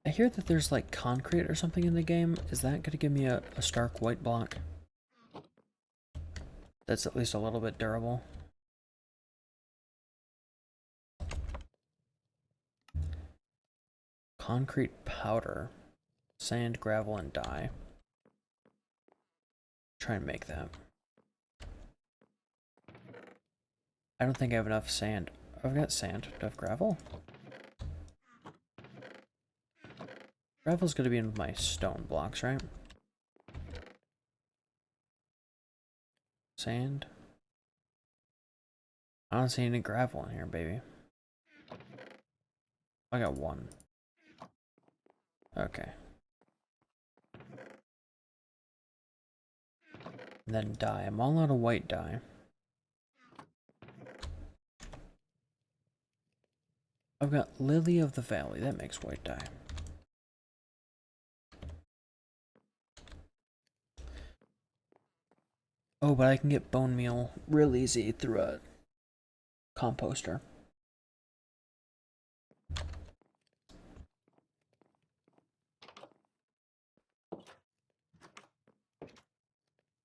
I hear that there's like concrete or something in the game. Is that going to give me a stark white block? That's at least a little bit durable. Concrete powder. Sand, gravel, and dye. Try and make that. I don't think I have enough sand. I've got sand. Do I have gravel? Gravel's going to be in my stone blocks, right? Sand. I don't see any gravel in here, baby. I got one. Okay. And then dye. I'm all out of white dye. I've got Lily of the Valley. That makes white dye. Oh, but I can get bone meal real easy through a composter.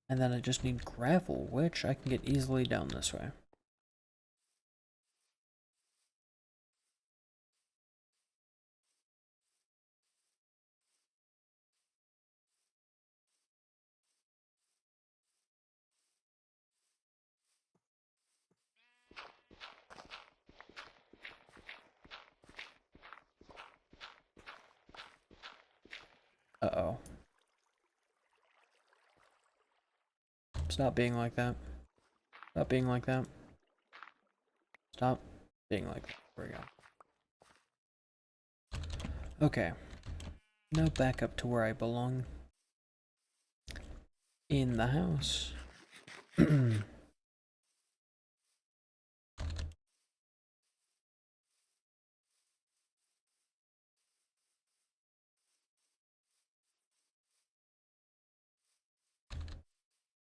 And then I just need gravel, which I can get easily down this way. Uh-oh. Stop being like that. Stop being like that. Stop being like that. There we go. Okay. Now back up to where I belong. In the house.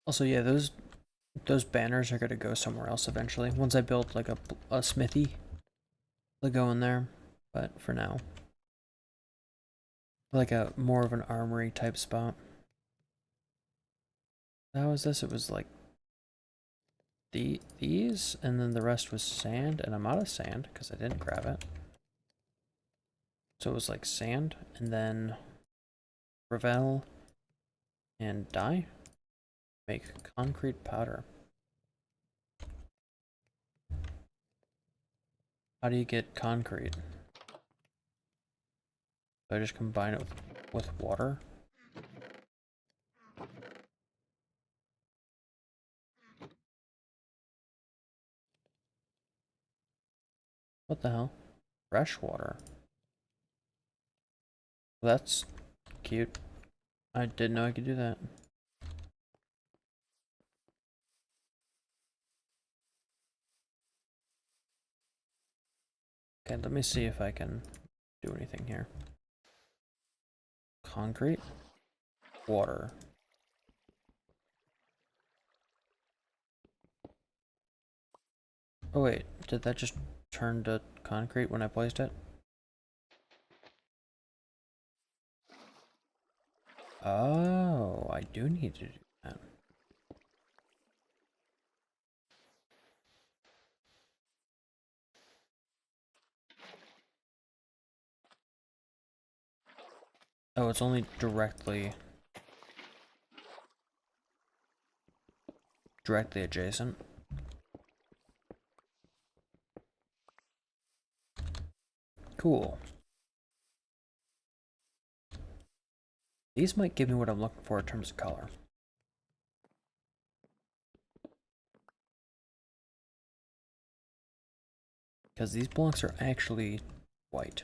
Also, yeah, those banners are gonna go somewhere else eventually. Once I build like a smithy, they'll go in there. But for now, like a more of an armory type spot. How was this? It was like these, and then the rest was sand, and I'm out of sand because I didn't grab it. So it was like sand, and then gravel and dye. Make concrete powder. How do you get concrete? Do I just combine it with water? What the hell? Fresh water. That's cute. I didn't know I could do that. Okay, let me see if I can do anything here. Concrete, water. Oh wait, did that just turn to concrete when I placed it? Oh, I do need to do that. Oh, it's only directly adjacent. Cool. These might give me what I'm looking for in terms of color. Because these blocks are actually white.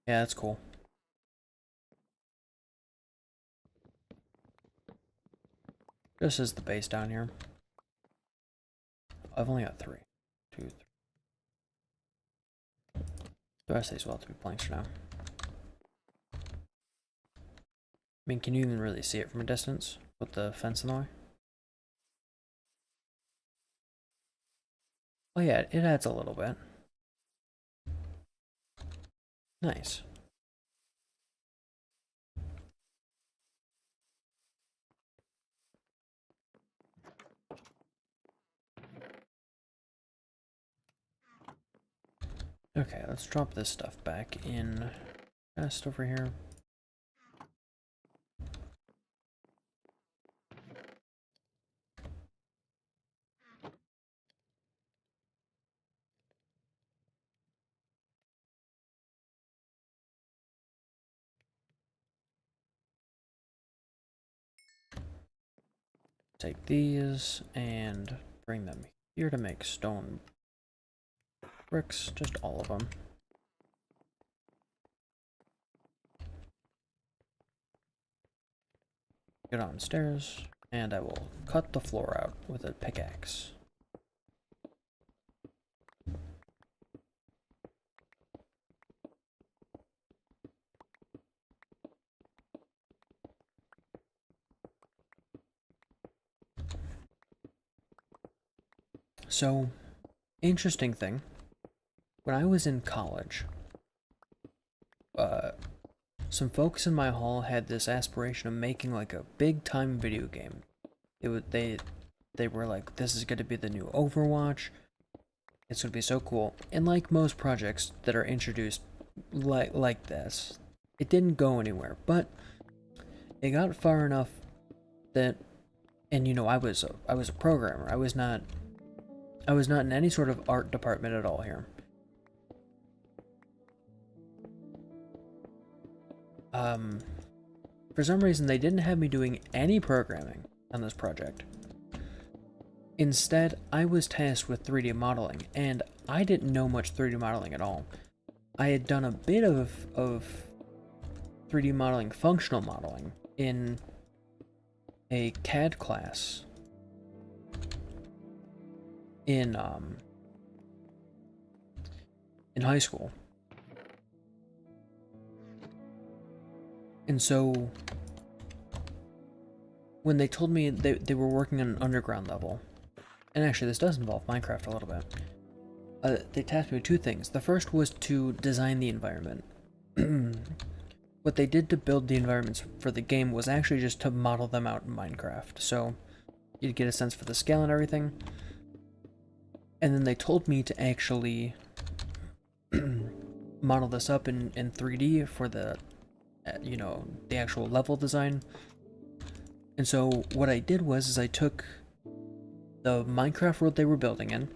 Yeah, that's cool. Just as the base down here. I've only got 3. 2, 3. The rest of these will have to be planks for now. I mean, can you even really see it from a distance with the fence in the way? Oh yeah, it adds a little bit. Nice. Okay, let's drop this stuff back in chest over here. Take these and bring them here to make stone bricks, just all of them. Get downstairs, and I will cut the floor out with a pickaxe. So, interesting thing, when I was in college, some folks in my hall had this aspiration of making like a big time video game. They were like, this is gonna be the new Overwatch. It's gonna be so cool. And like most projects that are introduced like this, it didn't go anywhere, but it got far enough that, and you know, I was a programmer. I was not in any sort of art department at all here. For some reason, they didn't have me doing any programming on this project. Instead, I was tasked with 3D modeling, and I didn't know much 3D modeling at all. I had done a bit of 3D modeling, functional modeling, in a CAD class in high school. And so, when they told me they were working on an underground level, and actually this does involve Minecraft a little bit, they tasked me with 2 things. The first was to design the environment. What they did to build the environments for the game was actually just to model them out in Minecraft, so you'd get a sense for the scale and everything. And then they told me to actually model this up in 3D for the, you know, the actual level design. And so what I did was I took the Minecraft world they were building in,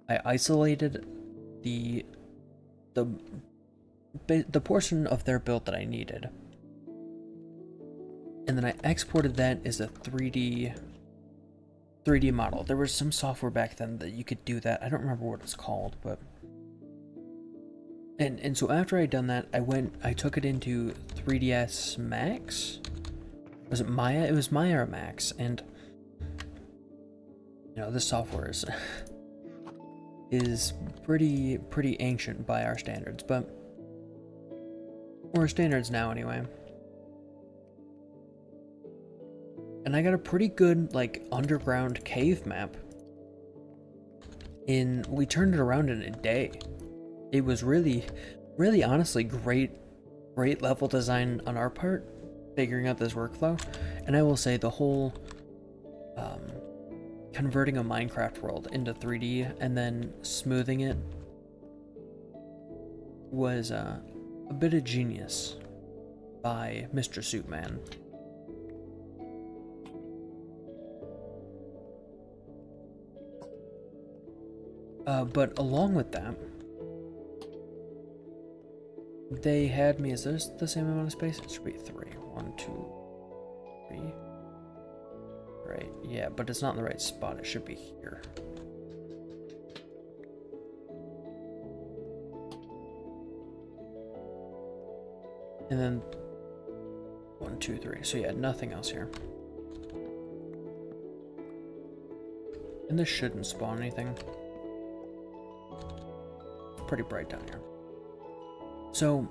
I isolated the portion of their build that I needed, and then I exported that as a 3D model. There was some software back then that you could do that. I don't remember what it's called, but and so after I'd done that, I took it into 3ds Max. Was it Maya? It was Maya or Max, and you know, this software is pretty ancient by our standards, but or standards now anyway. And I got a pretty good like underground cave map. We turned it around in a day. It was really honestly great level design on our part, figuring out this workflow. And I will say the whole converting a Minecraft world into 3D and then smoothing it was a bit of genius by Mr. Suitman. But along with that, they had me. Is this the same amount of space? It should be 3. 1, 2, 3. Right, yeah, but it's not in the right spot. It should be here. And then 1, 2, 3. So yeah, nothing else here. And this shouldn't spawn anything. It's pretty bright down here. So,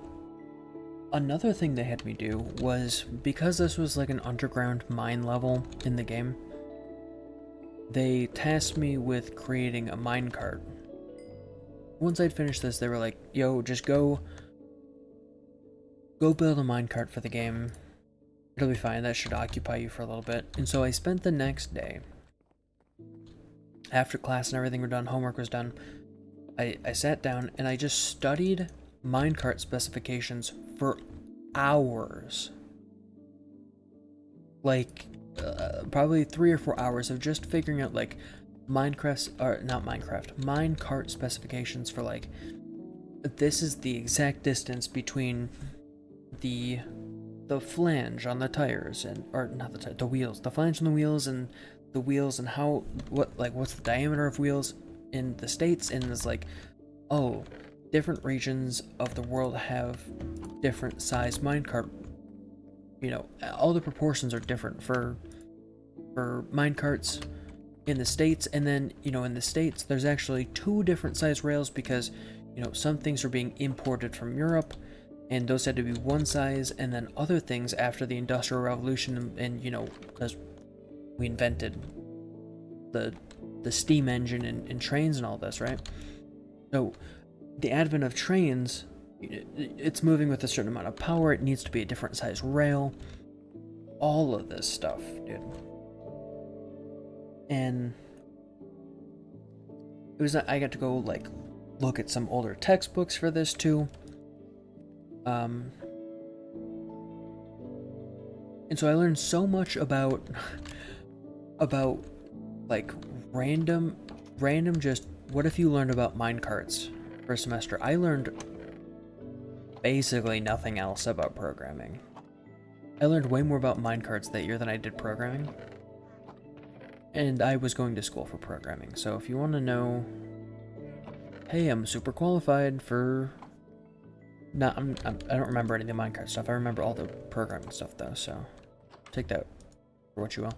another thing they had me do was, because this was like an underground mine level in the game, they tasked me with creating a minecart. Once I'd finished this, they were like, yo, just go build a minecart for the game. It'll be fine, that should occupy you for a little bit. And so I spent the next day, after class and everything were done, homework was done, I sat down and I just studied minecart specifications for hours. Like, probably 3 or 4 hours of just figuring out, like, minecart specifications for, like, this is the exact distance between the flange on the tires and, or not the wheels, the flange on the wheels and the wheels, and how, what's the diameter of wheels in the states. And it's like, oh, different regions of the world have different size minecart. You know, all the proportions are different for minecarts in the states. And then, you know, in the states there's actually 2 different size rails because, you know, some things are being imported from Europe and those had to be one size, and then other things after the Industrial Revolution and you know, because we invented the steam engine and trains and all this, right? So the advent of trains, it's moving with a certain amount of power, it needs to be a different size rail, all of this stuff, dude. And it was, I got to go like look at some older textbooks for this too. And so I learned so much about like random just, what if you learned about minecarts for a semester? I learned basically nothing else about programming. I learned way more about minecarts that year than I did programming. And I was going to school for programming, so if you want to know, hey, I'm super qualified for... I don't remember any of the minecart stuff. I remember all the programming stuff though, so take that for what you will.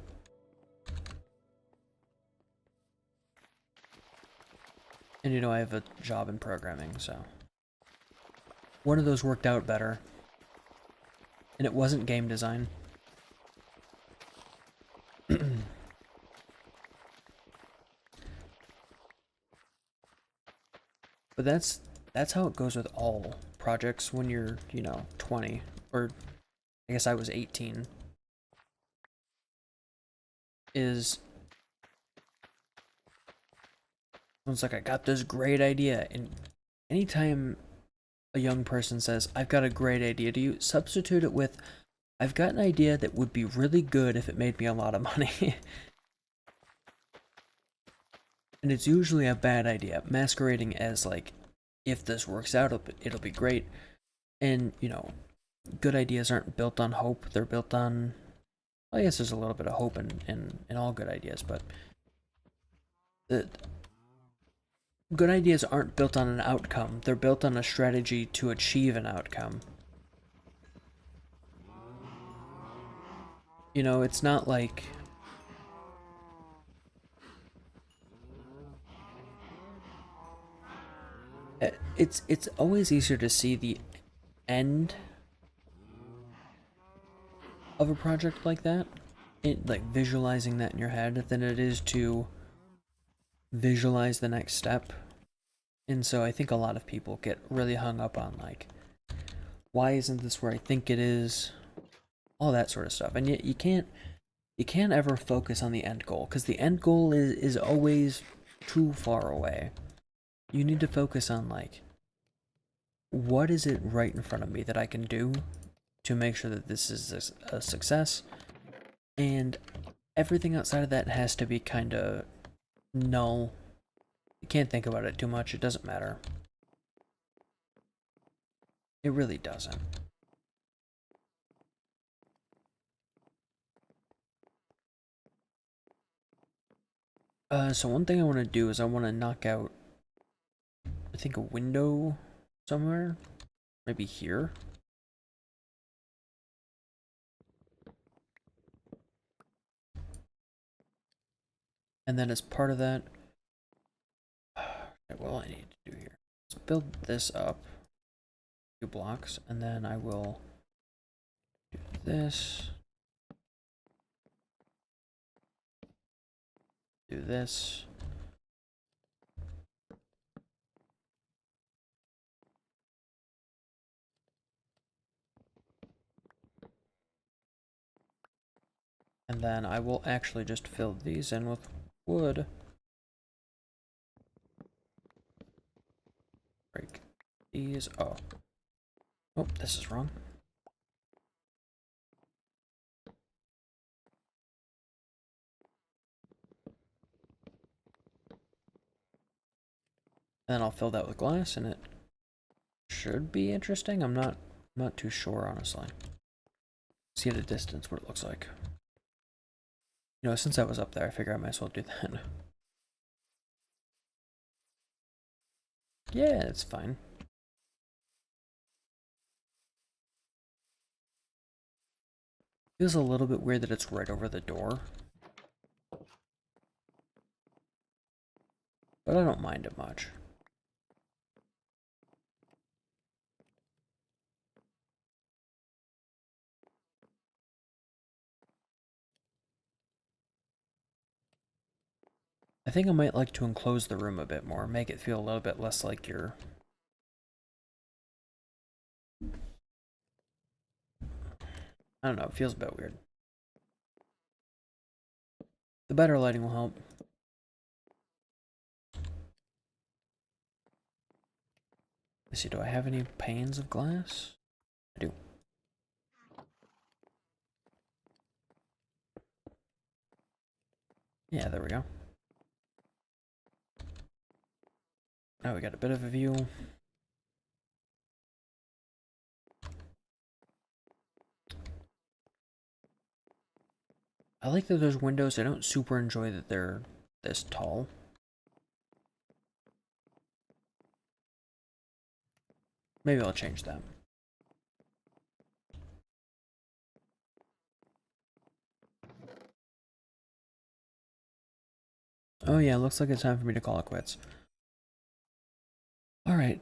And you know, I have a job in programming, so one of those worked out better. And it wasn't game design. But that's how it goes with all projects when you're, you know, 20, or I guess I was 18. Is someone's like, I got this great idea, and anytime a young person says, I've got a great idea, do you substitute it with, I've got an idea that would be really good if it made me a lot of money? And it's usually a bad idea, masquerading as like, if this works out, it'll be great. And, you know, good ideas aren't built on hope, they're built on, well, I guess there's a little bit of hope in all good ideas, but the good ideas aren't built on an outcome, they're built on a strategy to achieve an outcome. You know, it's not like... It's always easier to see the end of a project like that, like visualizing that in your head, than it is to visualize the next step. And so I think a lot of people get really hung up on like, why isn't this where I think it is? All that sort of stuff. And yet you can't ever focus on the end goal, because the end goal is always too far away. You need to focus on like, what is it right in front of me that I can do to make sure that this is a success, and everything outside of that has to be kind of null. You can't think about it too much, it doesn't matter. It really doesn't. So one thing I want to do is I want to knock out, I think, a window somewhere. Maybe here. And then as part of that, what will I need to do here? Let's build this up, 2 blocks, and then I will do this, do this. And then I will actually just fill these in with wood. Break these. Oh. Oh, this is wrong. And then I'll fill that with glass, and it should be interesting. I'm not too sure, honestly. See at a distance what it looks like. You know, since I was up there, I figure I might as well do that. Yeah, it's fine. Feels a little bit weird that it's right over the door. But I don't mind it much. I think I might like to enclose the room a bit more, make it feel a little bit less like you're... I don't know, it feels a bit weird. The better lighting will help. Let's see, do I have any panes of glass? I do. Yeah, there we go. Now we got a bit of a view. I like that there's windows. I don't super enjoy that they're this tall. Maybe I'll change that. Oh yeah, looks like it's time for me to call it quits. Alright,